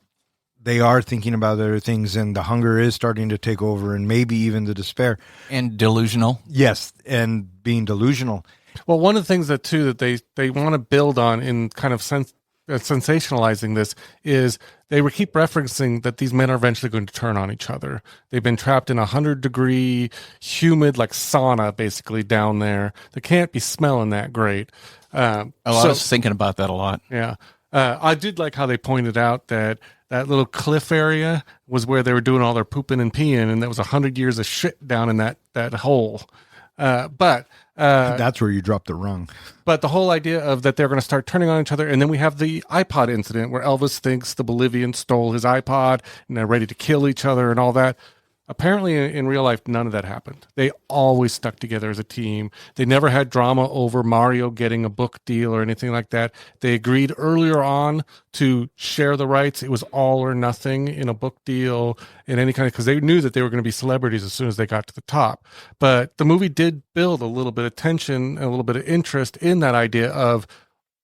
they are thinking about other things, and the hunger is starting to take over, and maybe even the despair. And delusional. Yes, and being delusional. Well, one of the things that they want to build on in kind of sensationalizing this is they keep referencing that these men are eventually going to turn on each other. They've been trapped in 100-degree humid, like sauna, basically down there. They can't be smelling that great. I was thinking about that a lot. Yeah. I did like how they pointed out that little cliff area was where they were doing all their pooping and peeing, and there was 100 years of shit down in that hole. But that's where you dropped the rung. But the whole idea of that they're going to start turning on each other, and then we have the iPod incident where Elvis thinks the Bolivians stole his iPod, and they're ready to kill each other and all that. Apparently, in real life, none of that happened. They always stuck together as a team. They never had drama over Mario getting a book deal or anything like that. They agreed earlier on to share the rights. It was all or nothing in a book deal, in any kind of, because they knew that they were going to be celebrities as soon as they got to the top. But the movie did build a little bit of tension, a little bit of interest in that idea of,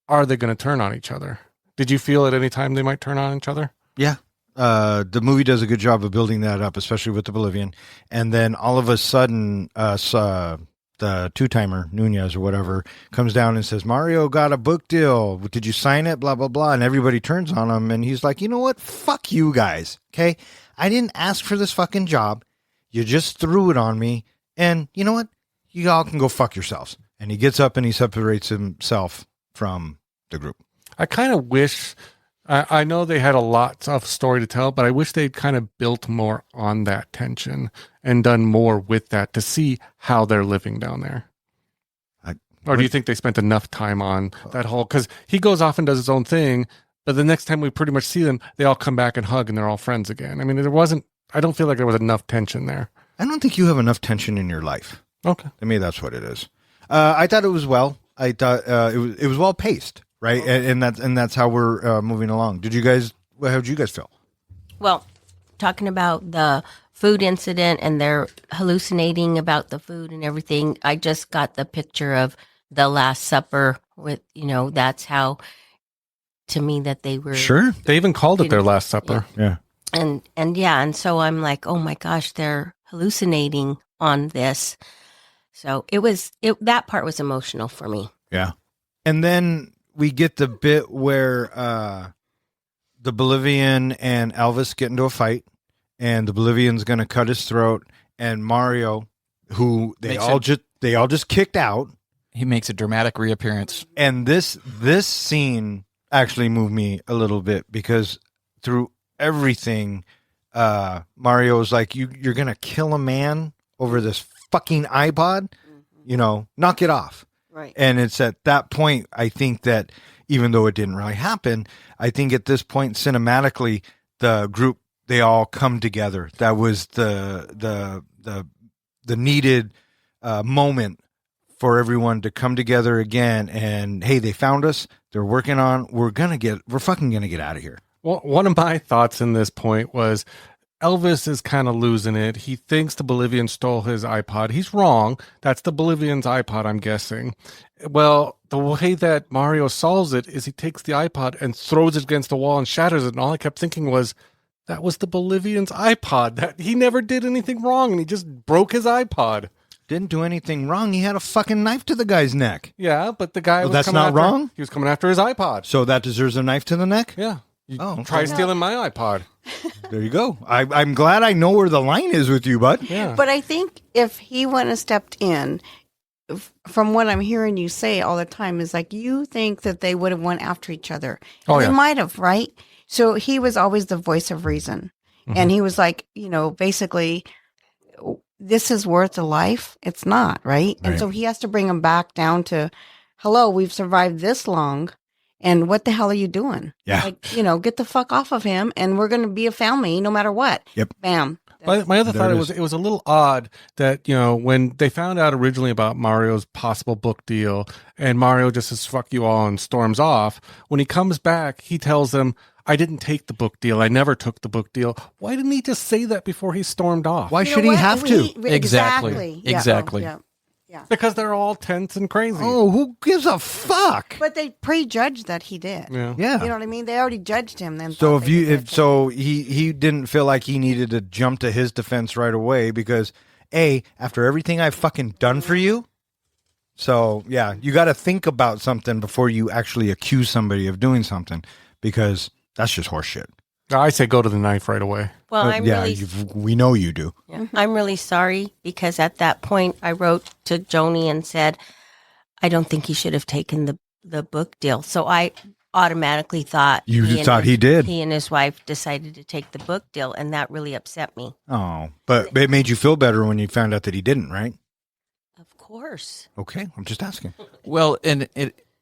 are they going to turn on each other? Did you feel at any time they might turn on each other? Yeah. The movie does a good job of building that up, especially with the Bolivian. And then all of a sudden, the two-timer, Nunez or whatever, comes down and says, Mario got a book deal. Did you sign it? Blah, blah, blah. And everybody turns on him. And he's like, you know what? Fuck you guys. Okay. I didn't ask for this fucking job. You just threw it on me. And you know what? You all can go fuck yourselves. And he gets up and he separates himself from the group. I kind of wish... I know they had a lot of story to tell, but I wish they'd kind of built more on that tension and done more with that to see how they're living down there. Or do you think they spent enough time on that whole... Because he goes off and does his own thing, but the next time we pretty much see them, they all come back and hug and they're all friends again. I mean, I don't feel like there was enough tension there. I don't think you have enough tension in your life. Okay. To me, that's what it is. I thought it was I thought it was well paced. Right, and that's how we're moving along. How did you guys feel? Well, talking about the food incident and they're hallucinating about the food and everything, I just got the picture of the Last Supper with, that's how, to me, that they were... Sure. They even called it their Last Supper. Yeah. And so I'm like, oh my gosh, they're hallucinating on this. So that part was emotional for me. Yeah. And then we get the bit where the Bolivian and Elvis get into a fight, and the Bolivian's going to cut his throat, and Mario, who they all just kicked out, he makes a dramatic reappearance. And this scene actually moved me a little bit because through everything, Mario's like, you're going to kill a man over this fucking iPod, knock it off. Right. And it's at that point, I think that even though it didn't really happen, I think at this point, cinematically, the group, they all come together. That was the needed moment for everyone to come together again. And hey, they found us. They're working on. We're fucking gonna get out of here. Well, one of my thoughts in this point was Elvis is kind of losing it. He thinks the Bolivian stole his iPod. He's wrong. That's the Bolivian's iPod, I'm guessing. Well, the way that Mario solves it is he takes the iPod and throws it against the wall and shatters it. And all I kept thinking was, that was the Bolivian's iPod. That he never did anything wrong, and he just broke his iPod. didn't do anything wrong. He had a fucking knife to the guy's neck. Yeah, but the guy Well, was that's coming not after- wrong? He was coming after his iPod. So that deserves a knife to the neck? Yeah. You Oh, okay. try stealing my iPod. There you go. I'm glad I know where the line is with you, bud. Yeah. But I think if he wouldn't have stepped in, from what I'm hearing you say all the time, is like you think that they would have went after each other. Oh, They yeah. might have, right? So he was always the voice of reason. And he was like, basically, this is worth a life. It's not, right? And so he has to bring him back down to, hello, we've survived this long. And what the hell are you doing? Yeah. Like, get the fuck off of him. And we're going to be a family no matter what. Yep. Bam. My other There thought it it was a little odd that when they found out originally about Mario's possible book deal, and Mario just says "fuck you all" and storms off. When he comes back, he tells them, "I didn't take the book deal. I never took the book deal." Why didn't he just say that before he stormed off? Why You know should he what? have to? Exactly. Yeah. Exactly. Oh, yeah. Because they're all tense and crazy. Oh, who gives a fuck? But they prejudged that he did. Yeah. Yeah. You know what I mean? They already judged him. Then So thought they did that to him. he didn't feel like he needed to jump to his defense right away because after everything I've fucking done for you. So yeah, you got to think about something before you actually accuse somebody of doing something because that's just horseshit. I say go to the knife right away. Well, We know you do. Yeah. I'm really sorry because at that point I wrote to Joni and said, I don't think he should have taken the book deal. So I automatically thought he did. He and his wife decided to take the book deal, and that really upset me. Oh, but it made you feel better when you found out that he didn't, right? Of course. Okay, I'm just asking. Well, and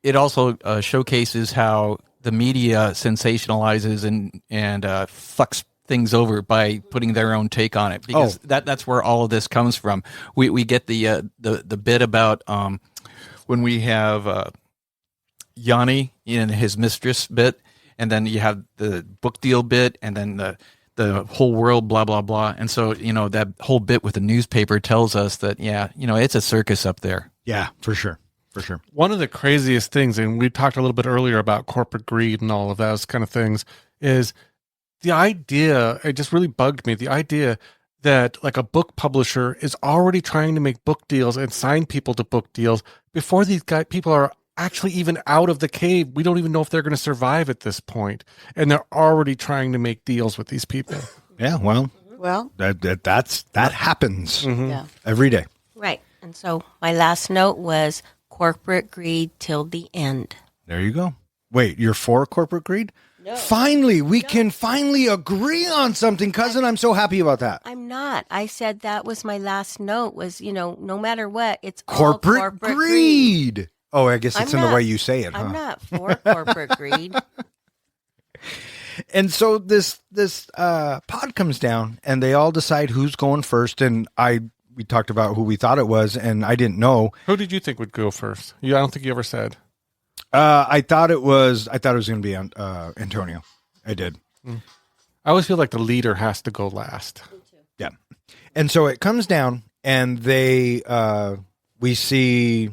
it also showcases how the media sensationalizes and fucks things over by putting their own take on it because that's where all of this comes from. We get the bit about when we have Yanni in his mistress bit, and then you have the book deal bit, and then the whole world blah blah blah, and so that whole bit with the newspaper tells us that it's a circus up there. Yeah, for sure. For sure. One of the craziest things, and we talked a little bit earlier about corporate greed and all of those kind of things, is the idea, it just really bugged me, the idea that like a book publisher is already trying to make book deals and sign people to book deals before these people are actually even out of the cave. We don't even know if they're going to survive at this point. And they're already trying to make deals with these people. Yeah, well, that happens Yeah. every day. Right. And so my last note was corporate greed till the end. There you go. Wait, you're for corporate greed? No. Finally, we can finally agree on something, cousin. I'm so happy about that. I'm not. I said that was my last note was, no matter what, it's all Corporate greed. Oh, I guess it's in the way you say it, huh? I'm not for corporate greed. And so this pod comes down, and they all decide who's going first. And we talked about who we thought it was, and I didn't know. Who did you think would go first? I don't think you ever said. I thought it was going to be Antonio. I did. I always feel like the leader has to go last. Yeah. And so it comes down, and we see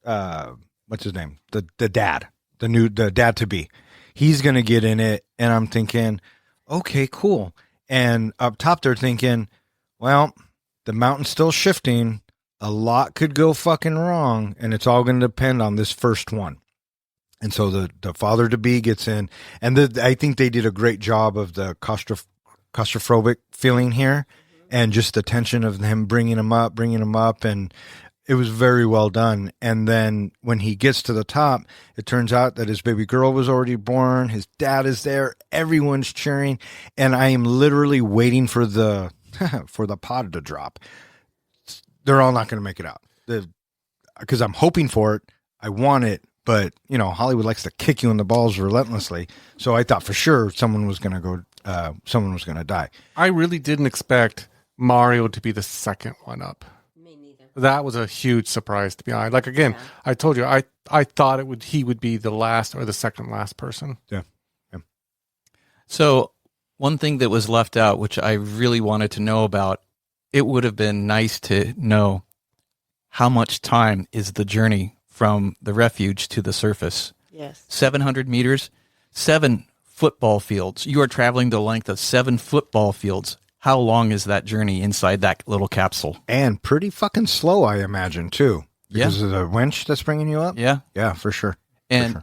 what's his name? The dad, the dad to be. He's going to get in it, and I'm thinking, okay, cool. And up top, they're thinking, well, the mountain's still shifting. A lot could go fucking wrong, and it's all going to depend on this first one. And so the father to be gets in, and I think they did a great job of the claustrophobic feeling here, and just the tension of him bringing him up, and it was very well done. And then when he gets to the top, it turns out that his baby girl was already born. His dad is there. Everyone's cheering, and I am literally waiting for the pod to drop. They're all not going to make it out because I'm hoping for it. I want it. But, Hollywood likes to kick you in the balls relentlessly. So I thought for sure someone was going to die. I really didn't expect Mario to be the second one up. Me neither. That was a huge surprise to me. I told you, I thought he would be the last or the second last person. Yeah. So one thing that was left out, which I really wanted to know about, it would have been nice to know how much time is the journey from the refuge to the surface. Yes. 700 meters, 7 football fields. You are traveling the length of 7 football fields. how long is that journey inside that little capsule? And pretty fucking slow, I imagine, too. Yeah. Because of the winch that's bringing you up? Yeah. Yeah, for sure. And,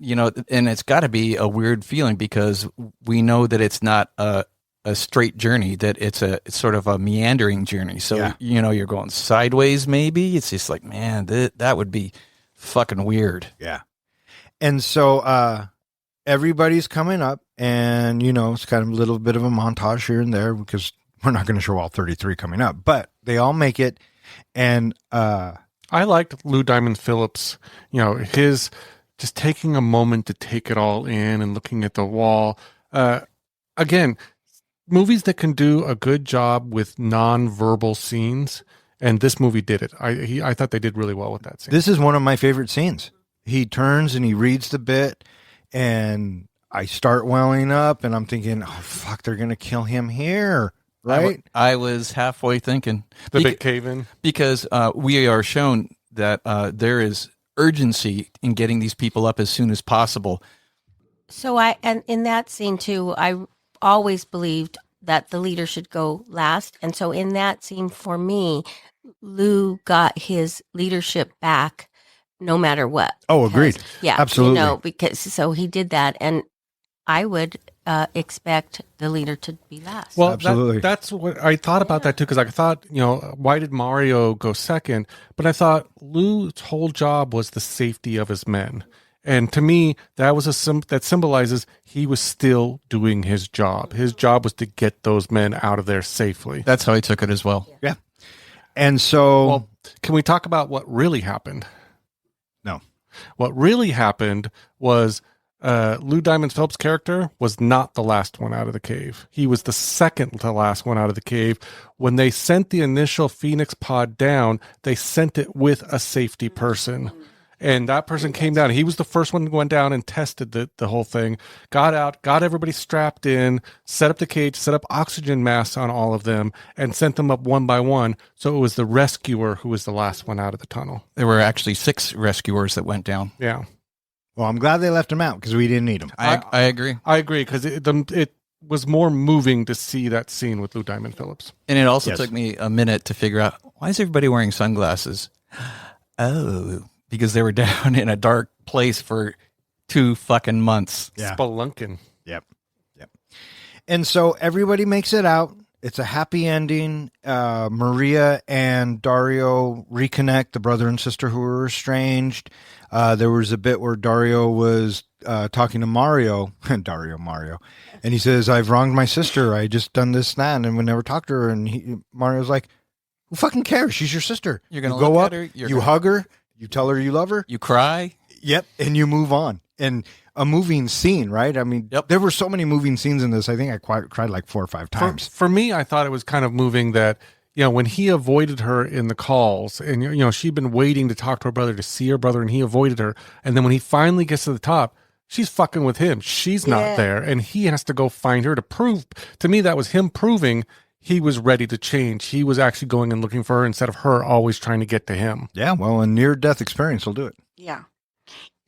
and it's got to be a weird feeling because we know that it's not a straight journey, that it's sort of a meandering journey. So, you're going sideways maybe. It's just like, man, that would be fucking weird. Yeah. And so everybody's coming up and, it's kind of a little bit of a montage here and there because we're not going to show all 33 coming up, but they all make it. And I liked Lou Diamond Phillips, his just taking a moment to take it all in and looking at the wall. Again, movies that can do a good job with non-verbal scenes, and this movie did it. I thought they did really well with that scene. This is one of my favorite scenes. He turns and he reads the bit, and I start welling up, and I'm thinking, oh, fuck, they're going to kill him here, right? I was halfway thinking. The big cave-in. Because we are shown that there is urgency in getting these people up as soon as possible. So and in that scene too, I always believed that the leader should go last. And so in that scene for me, Lou got his leadership back no matter what. Oh, agreed. Yeah. Absolutely. Because so he did that. And I would expect the leader to be last. Well, absolutely. That's what I thought about that too, because I thought, why did Mario go second? But I thought Lou's whole job was the safety of his men. And to me, that was that symbolizes he was still doing his job. His job was to get those men out of there safely. That's how I took it as well. Yeah. And so... Well, can we talk about what really happened? No. What really happened was Lou Diamond Phillips' character was not the last one out of the cave. He was the second to last one out of the cave. When they sent the initial Phoenix pod down, they sent it with a safety person. And that person came down. He was the first one who went down and tested the whole thing, got out, got everybody strapped in, set up the cage, set up oxygen masks on all of them, and sent them up one by one. So it was the rescuer who was the last one out of the tunnel. There were actually 6 rescuers that went down. Yeah. Well, I'm glad they left him out because we didn't need him. I agree. I agree because it was more moving to see that scene with Lou Diamond Phillips. And it also took me a minute to figure out, why is everybody wearing sunglasses? Oh, because they were down in a dark place for 2 fucking months. Yeah. Spelunking. Yep. And so everybody makes it out. It's a happy ending. Maria and Dario reconnect, the brother and sister who were estranged. There was a bit where Dario was talking to Mario, Mario, and he says, I've wronged my sister. I just done this, that, and we never talked to her. And Mario's like, who fucking cares? She's your sister. You're going to go look up, at her. you hug her, you tell her you love her. You cry. Yep. And you move on. And a moving scene, right? I mean, there were so many moving scenes in this. I think I cried like 4 or 5 times. For me, I thought it was kind of moving that, when he avoided her in the calls and, she'd been waiting to talk to her brother, to see her brother, and he avoided her. And then when he finally gets to the top, she's fucking with him. She's not there. And he has to go find her to prove. To me, that was him proving he was ready to change. He was actually going and looking for her instead of her always trying to get to him. Yeah, well, a near-death experience will do it. Yeah.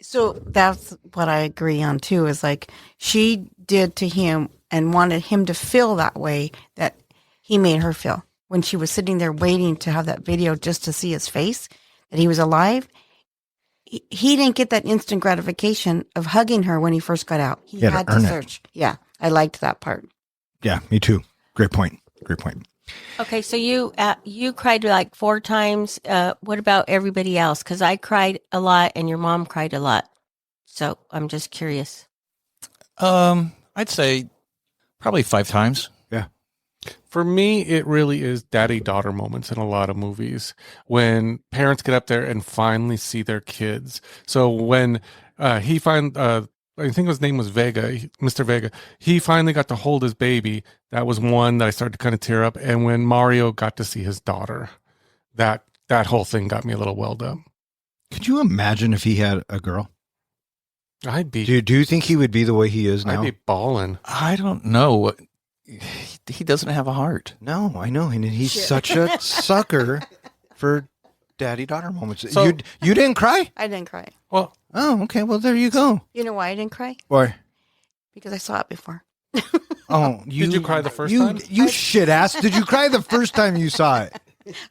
So that's what I agree on too, is like she did to him and wanted him to feel that way that he made her feel. When she was sitting there waiting to have that video just to see his face, that he was alive, he didn't get that instant gratification of hugging her when he first got out. He had to search. Yeah, I liked that part. Yeah, me too. Great point. Okay, so you cried like 4 times. What about everybody else? Because I cried a lot and your mom cried a lot. So I'm just curious. I'd say probably 5 times. Yeah. For me, it really is daddy-daughter moments in a lot of movies when parents get up there and finally see their kids. So when he I think his name was Mr. Vega. He finally got to hold his baby. That was one that I started to kind of tear up. And when Mario got to see his daughter, that whole thing got me a little welled up. Could you imagine if he had a girl? I'd be. Do you think he would be the way he is now? I'd be balling. I don't know. He doesn't have a heart. No, I know. And he's such a sucker for daddy-daughter moments. So, you didn't cry? I didn't cry. Well, oh, okay. Well, there you go. You know why I didn't cry? Why? Because I saw it before. Oh, Did you cry the first you, time? You shit ass. Did you cry the first time you saw it?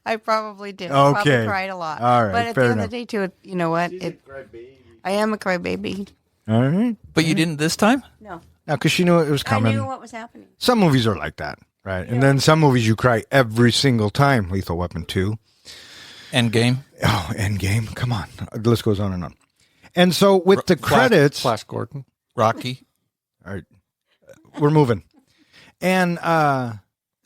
I probably did. I Okay. probably cried a lot. All right, But at fair the end enough. of the day, too, you know what? I am a crybaby. All right. But you didn't this time? No. Now, because she knew it was I coming. knew what was happening. Some movies are like that, right? And then some movies you cry every single time. Lethal Weapon 2. Endgame. Oh, Endgame. Come on. The list goes on and on. And so with the credits, Flash Gordon. Rocky. all right, we're moving. And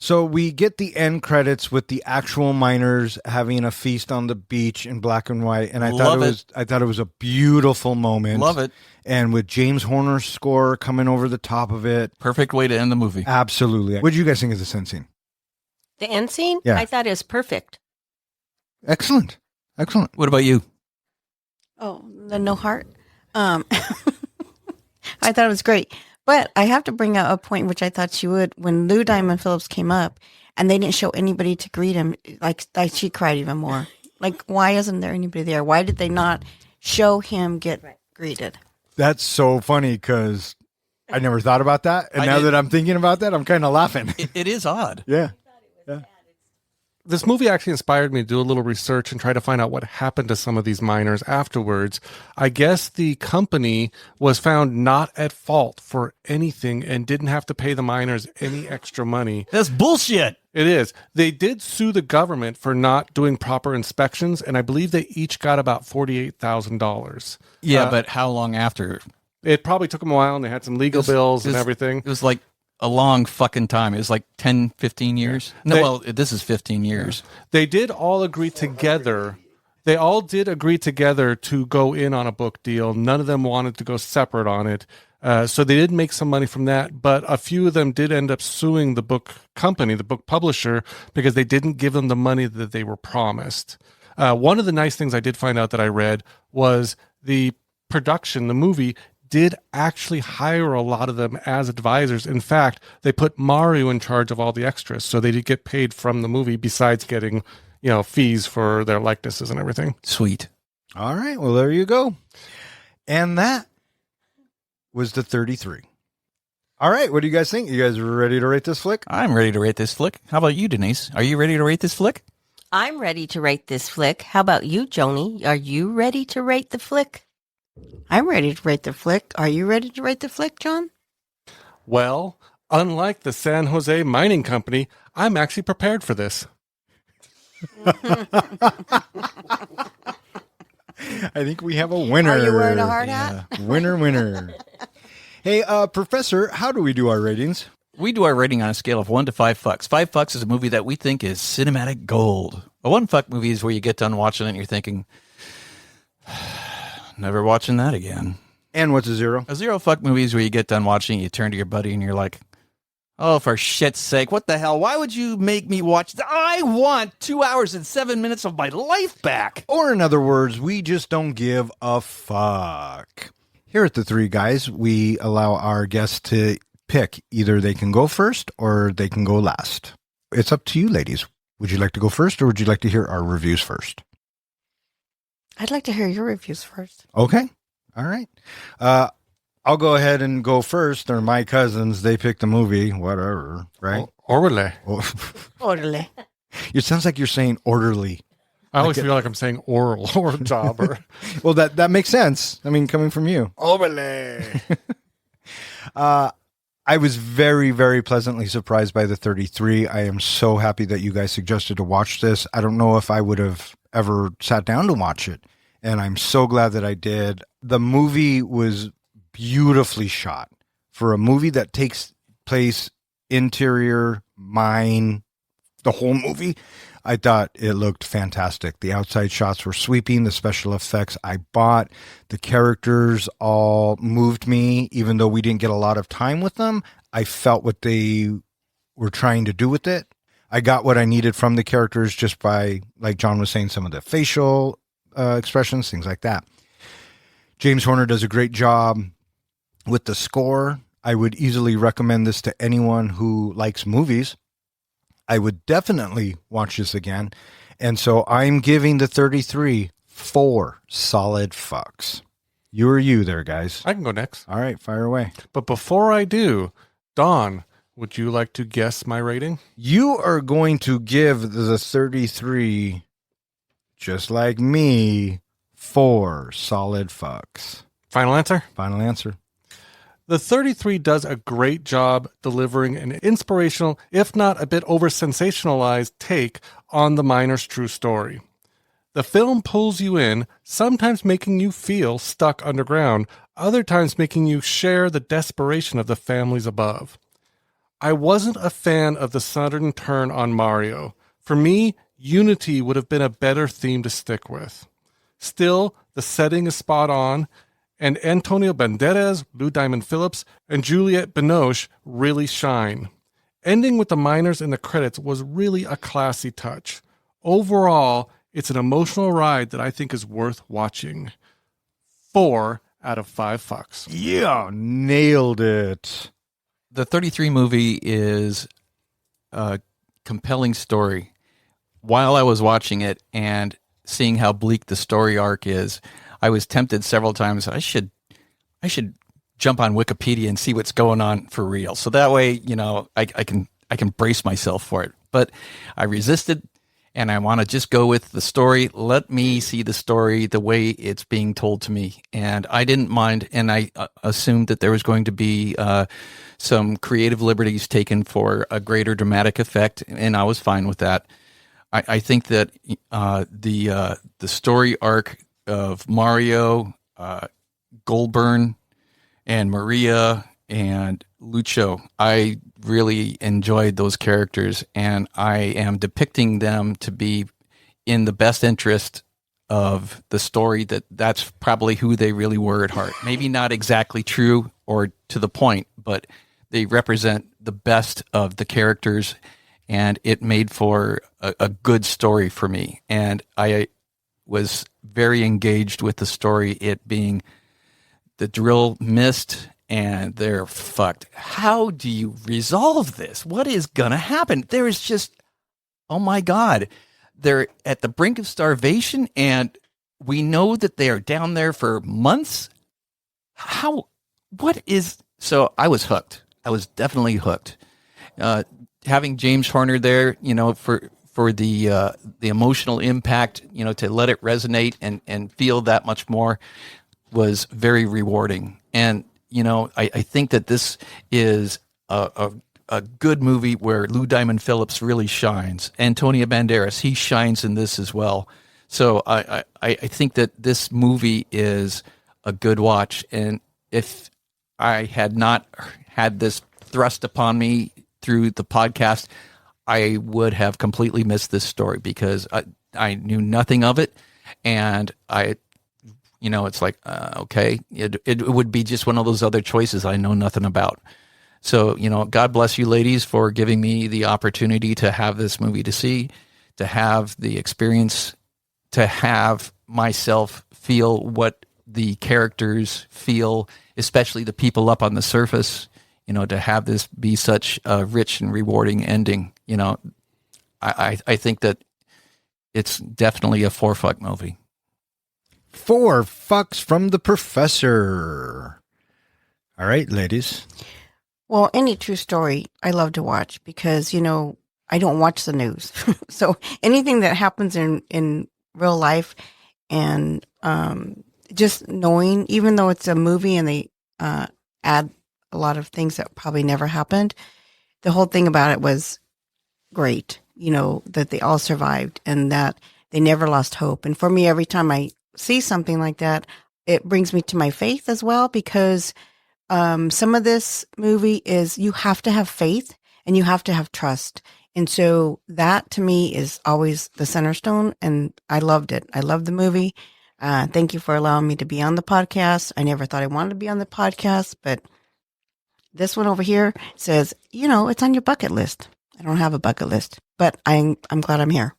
so we get the end credits with the actual miners having a feast on the beach in black and white. And I thought it was a beautiful moment. Love it. And with James Horner's score coming over the top of it. Perfect way to end the movie. Absolutely. What did you guys think of this end scene? The end scene? Yeah. I thought it was perfect. Excellent. Excellent. What about you? Oh, the no heart. I thought it was great. But I have to bring out a point which I thought she would. When Lou Diamond Phillips came up and they didn't show anybody to greet him, like she cried even more. Like, why isn't there anybody there? Why did they not show him get greeted? That's so funny because I never thought about that. And now that I'm thinking about that, I'm kind of laughing. It is odd. Yeah. This movie actually inspired me to do a little research and try to find out what happened to some of these miners afterwards. I guess the company was found not at fault for anything and didn't have to pay the miners any extra money. That's bullshit. It is. They did sue the government for not doing proper inspections, and I believe they each got about $48,000. Yeah, but how long after? It probably took them a while, and they had some legal bills and everything. It was like a long fucking time. It was like 10, 15 years. No, this is 15 years. They did all agree together. They all did agree together to go in on a book deal. None of them wanted to go separate on it. So they did make some money from that, but a few of them did end up suing the book company, the book publisher, because they didn't give them the money that they were promised. One of the nice things I did find out that I read was the production, the movie, did actually hire a lot of them as advisors. In fact, they put Mario in charge of all the extras, so they did get paid from the movie besides getting, fees for their likenesses and everything. Sweet. All right. Well, there you go. And that was the 33. All right. What do you guys think? You guys ready to rate this flick? I'm ready to rate this flick. How about you, Denise? Are you ready to rate this flick? I'm ready to rate this flick. How about you, Joni? Are you ready to rate the flick? I'm ready to rate the flick. Are you ready to rate the flick, John? Well, unlike the San Jose Mining Company, I'm actually prepared for this. I think we have a winner. Are you wearing a hard hat? Winner. Hey, Professor, how do we do our ratings? We do our rating on a scale of 1 to 5 fucks. 5 fucks is a movie that we think is cinematic gold. A 1 fuck movie is where you get done watching it and you're thinking, never watching that again. And what's a 0? A 0 fuck movie is where you get done watching it, you turn to your buddy and you're like, oh, for shit's sake, what the hell? Why would you make me watch that? I want 2 hours and 7 minutes of my life back. Or in other words, we just don't give a fuck. Here at the Three Guys, we allow our guests to pick. Either they can go first or they can go last. It's up to you, ladies. Would you like to go first or would you like to hear our reviews first? I'd like to hear your reviews first. Okay. All right. I'll go ahead and go first. They're my cousins. They picked the movie, whatever, right? Orderly. Orderly. It sounds like you're saying orderly. I always feel like I'm saying oral or jobber. Well, that makes sense. I mean, coming from you. Orderly. I was very, very pleasantly surprised by the 33. I am so happy that you guys suggested to watch this. I don't know if I would have ever sat down to watch it, and I'm so glad that I did. The movie was beautifully shot for a movie that takes place interior mine, the whole movie. I thought it looked fantastic. The outside shots were sweeping. The special effects I bought. The characters all moved me, even though we didn't get a lot of time with them. I felt what they were trying to do with it. I got what I needed from the characters just by, like John was saying, some of the facial expressions, things like that. James Horner does a great job with the score. I would easily recommend this to anyone who likes movies. I would definitely watch this again. And so I'm giving the 33 4 solid fucks. You or you there, guys? I can go next. All right, fire away. But before I do, Dawn, would you like to guess my rating? You are going to give the 33, just like me, 4 solid fucks. Final answer? Final answer. The 33 does a great job delivering an inspirational, if not a bit over-sensationalized take on the miner's true story. The film pulls you in, sometimes making you feel stuck underground, other times making you share the desperation of the families above. I wasn't a fan of the sudden turn on Mario. For me, unity would have been a better theme to stick with. Still, the setting is spot on, and Antonio Banderas, Diamond Phillips, and Juliette Binoche really shine. Ending with the miners in the credits was really a classy touch. Overall, it's an emotional ride that I think is worth watching. 4 out of 5 fucks. Yeah, nailed it. The 33 movie is a compelling story. While I was watching it and seeing how bleak the story arc is, I was tempted several times. I should jump on Wikipedia and see what's going on for real. So that way, I can brace myself for it. But I resisted, and I want to just go with the story. Let me see the story the way it's being told to me. And I didn't mind, and I assumed that there was going to be some creative liberties taken for a greater dramatic effect, and I was fine with that. I think that the story arc of Mario, Goldburn, and Maria, and Lucho, I really enjoyed those characters, and I am depicting them to be in the best interest of the story. That's probably who they really were at heart. Maybe not exactly true or to the point, but they represent the best of the characters, and it made for a good story for me. And I was very engaged with the story, it being the drill missed and they're fucked. How do you resolve this? What is going to happen? There is just, oh my God, they're at the brink of starvation and we know that they are down there for months. So I was hooked. I was definitely hooked. Having James Horner there, for the emotional impact, to let it resonate and feel that much more was very rewarding. And, I think that this is a good movie where Diamond Phillips really shines. Antonio Banderas, he shines in this as well. So I think that this movie is a good watch. And if I had not had this thrust upon me through the podcast, I would have completely missed this story because I knew nothing of it. And it's like, okay, it would be just one of those other choices I know nothing about. So, God bless you ladies for giving me the opportunity to have this movie to see, to have the experience, to have myself feel what the characters feel, especially the people up on the surface, to have this be such a rich and rewarding ending. I think that it's definitely a 4-fuck movie. 4 fucks from the professor. All right, ladies. Well, any true story I love to watch because, I don't watch the news. So anything that happens in real life and just knowing, even though it's a movie and they add a lot of things that probably never happened, the whole thing about it was great, that they all survived and that they never lost hope. And for me, every time I see something like that, it brings me to my faith as well, because some of this movie is you have to have faith and you have to have trust. And so that to me is always the center stone. And I loved it. I loved the movie. Thank you for allowing me to be on the podcast. I never thought I wanted to be on the podcast, but this one over here says, it's on your bucket list. I don't have a bucket list, but I'm glad I'm here.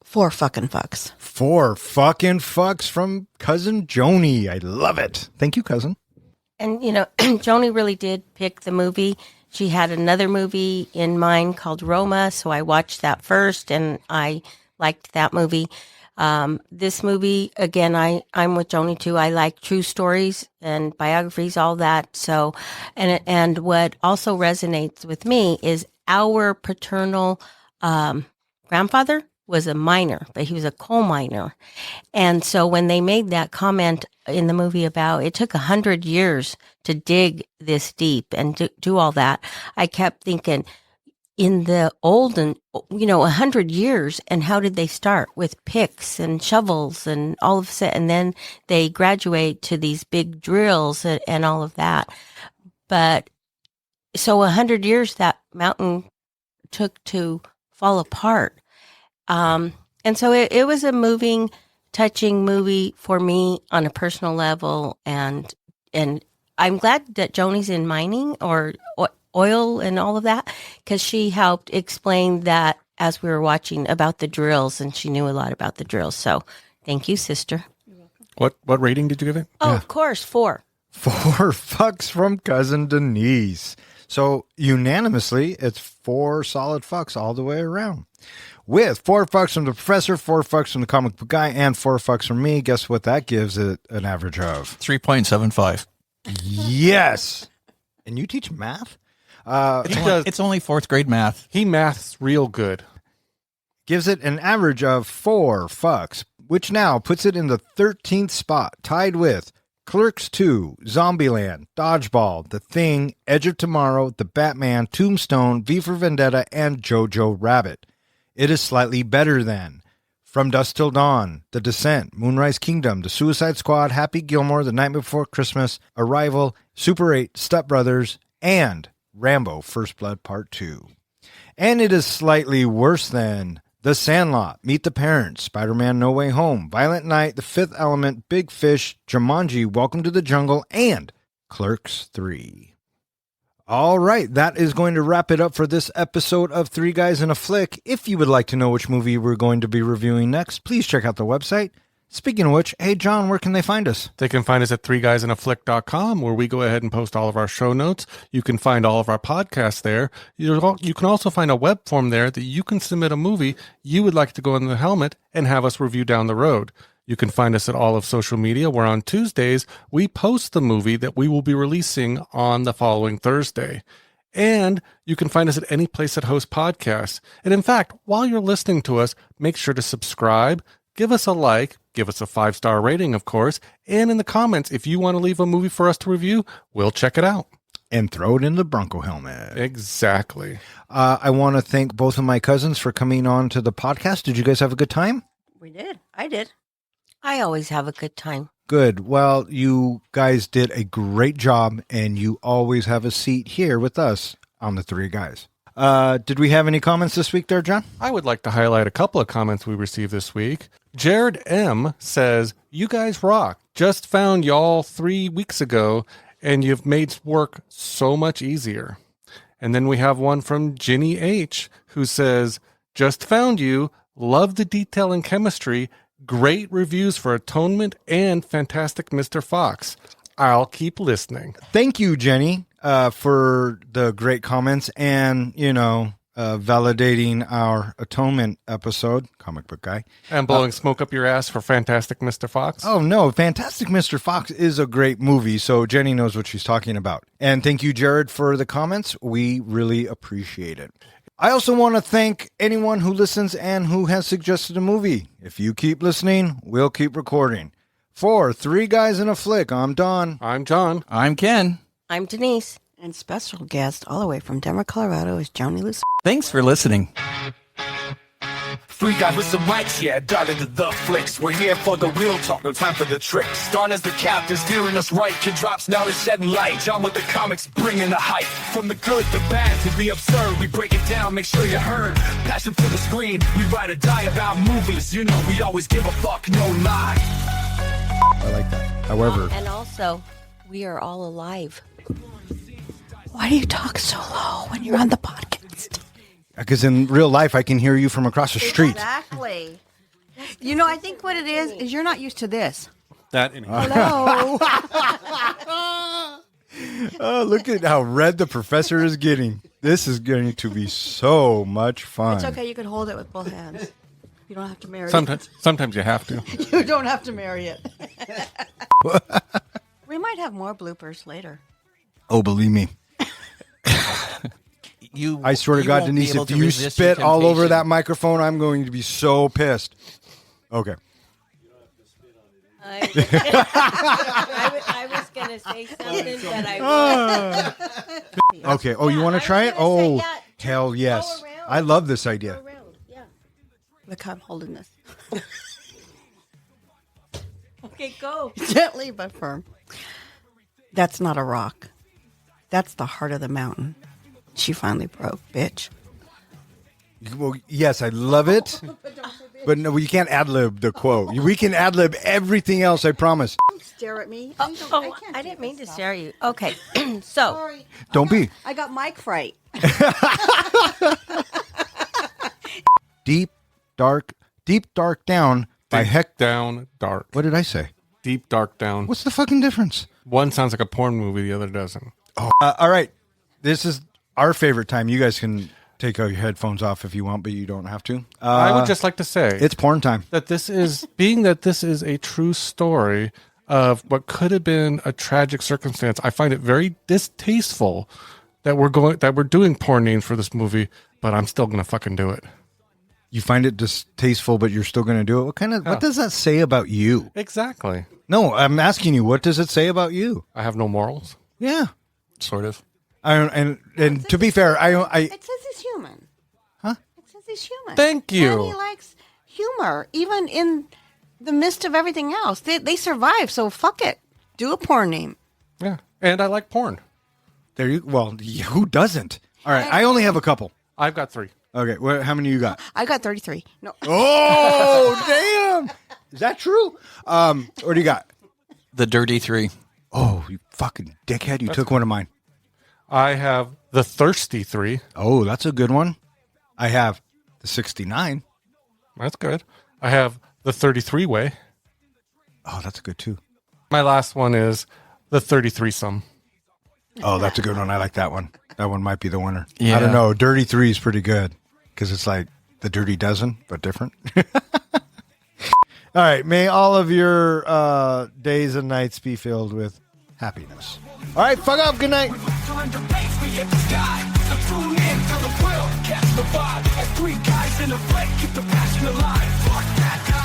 4 fucking fucks. 4 fucking fucks from cousin Joni. I love it. Thank you, cousin. And, Joni really did pick the movie. She had another movie in mind called Roma, so I watched that first, and I liked that movie. This movie, again, I'm with Joni too. I like true stories and biographies, all that. So, and what also resonates with me is our paternal grandfather was a miner, but he was a coal miner. And so when they made that comment in the movie about it took 100 years to dig this deep and do all that, I kept thinking, in the olden, 100 years, and how did they start? With picks and shovels and all of that, and then they graduate to these big drills and all of that. But so 100 years that mountain took to fall apart. And so it was a moving, touching movie for me on a personal level, and I'm glad that Joni's in mining or oil and all of that, because she helped explain that as we were watching about the drills, and she knew a lot about the drills. So thank you, sister. What rating did you give it? Oh, of course, 4. 4 fucks from Cousin Denise. So unanimously, it's 4 solid fucks all the way around. With 4 fucks from the professor, 4 fucks from the comic book guy, and 4 fucks from me. Guess what that gives it an average of? 3.75. Yes. And you teach math? It's only 4th grade math. He maths real good. Gives it an average of 4 fucks, which now puts it in the 13th spot, tied with Clerks 2, Zombieland, Dodgeball, The Thing, Edge of Tomorrow, The Batman, Tombstone, V for Vendetta, and Jojo Rabbit. It is slightly better than From Dusk Till Dawn, The Descent, Moonrise Kingdom, The Suicide Squad, Happy Gilmore, The Night Before Christmas, Arrival, Super 8, Step Brothers, and Rambo First Blood Part 2. And it is slightly worse than The Sandlot, Meet the Parents, Spider-Man No Way Home, Violent Night, The Fifth Element, Big Fish, Jumanji, Welcome to the Jungle, and Clerks 3. All right, that is going to wrap it up for this episode of 3 Guys in a Flick. If you would like to know which movie we're going to be reviewing next, please check out the website. Speaking of which, hey, John, where can they find us? They can find us at 3guysinaflick.com, where we go ahead and post all of our show notes. You can find all of our podcasts there. You can also find a web form there that you can submit a movie you would like to go in the helmet and have us review down the road. You can find us at all of social media, where on Tuesdays, we post the movie that we will be releasing on the following Thursday. And you can find us at any place that hosts podcasts. And in fact, while you're listening to us, make sure to subscribe, give us a like, give us a 5-star rating, of course, and in the comments, if you want to leave a movie for us to review, we'll check it out. And throw it in the Bronco helmet. Exactly. I want to thank both of my cousins for coming on to the podcast. Did you guys have a good time? We did. I did. I always have a good time. Good. Well, you guys did a great job, and you always have a seat here with us on the 3 Guys. Did we have any comments this week there, John? I would like to highlight a couple of comments we received this week. Jared M. says, "You guys rock. Just found y'all 3 weeks ago, and you've made work so much easier." And then we have one from Ginny H., who says, "Just found you. Love the detail and chemistry. Great reviews for Atonement and Fantastic Mr. Fox. I'll keep listening." Thank you, Jenny, for the great comments and, validating our Atonement episode, comic book guy. And blowing smoke up your ass for Fantastic Mr. Fox. Oh, no. Fantastic Mr. Fox is a great movie, so Jenny knows what she's talking about. And thank you, Jared, for the comments. We really appreciate it. I also want to thank anyone who listens and who has suggested a movie. If you keep listening, we'll keep recording. For 3 Guys in a Flick, I'm Don. I'm John. I'm Ken. I'm Denise. And special guest all the way from Denver, Colorado is Joni Luce. Thanks for listening. 3 guys with some mics, yeah, dive into the flicks. We're here for the real talk, no time for the tricks. Don is the captain, steering us right. Kid drops, now he's shedding light. John with the comics, bringing the hype. From the good, the bad, to the absurd. We break it down, make sure you heard. Passion for the screen, we ride or die about movies. You know we always give a fuck, no lie. I like that. However, And also, we are all alive. Why do you talk so low when you're on the podcast? because in real life, I can hear you from across the street. Exactly. I think what it is you're not used to this. That Hello. Oh, look at how red the professor is getting. This is going to be so much fun. It's okay. You can hold it with both hands. You don't have to marry Sometimes you have to. it. You don't have to marry it. We might have more bloopers later. Oh, believe me. I swear to God, won't be Denise, able if to you resist your spit all over temptation. that microphone, I'm going to be so pissed. Okay. I was going to say something, but I won't. Okay. Oh, you want to I try was it? gonna say, Oh, yeah, hell yes. around. I love this idea. Go around. Yeah. Look how I'm holding this. Okay, go. Gently but firm. That's not a rock. That's the heart of the mountain. She finally broke, bitch. Well, yes, I love it. But no, you can't ad-lib the quote. We can ad-lib everything else, I promise. Don't stare at me. I didn't mean to stare at you. Okay, so Sorry. Don't be. I got mic fright. Deep, dark down by heck. Down, dark. What did I say? Deep, dark, down. What's the fucking difference? One sounds like a porn movie, the other doesn't. All right. This is our favorite time. You guys can take your headphones off if you want, but you don't have to. I would just like to say It's porn time. that this is a true story of what could have been a tragic circumstance. I find it very distasteful that we're doing porn names for this movie, but I'm still gonna fucking do it. You find it distasteful, but you're still going to do it. What does that say about you? Exactly. No, I'm asking you. What does it say about you? I have no morals. Yeah. Sort of. And to be fair, It says he's human. Huh? It says he's human. Thank you. And he likes humor, even in the midst of everything else. They survive, so fuck it. Do a porn name. Yeah. And I like porn. there you. Well, who doesn't? All right, I only have a couple. I've got 3. Okay, how many you got? I got 33. No. Oh, damn! Is that true? What do you got? The Dirty Three. Oh, you fucking dickhead! You took one of mine. I have the Thirsty 3. Oh, that's a good one. I have the 69. That's good. I have the 33 way. Oh, that's good too. My last one is the 33 some. Oh, that's a good one. I like that one. That one might be the winner. Yeah. I don't know. Dirty 3 is pretty good because it's like the Dirty Dozen, but different. All right. May all of your days and nights be filled with happiness. All right. Fuck off. Good night. Surrender pace, we hit the sky. So tune in to the thrill, catch the vibe. As 3 guys in a flick, keep the passion alive. Fuck that.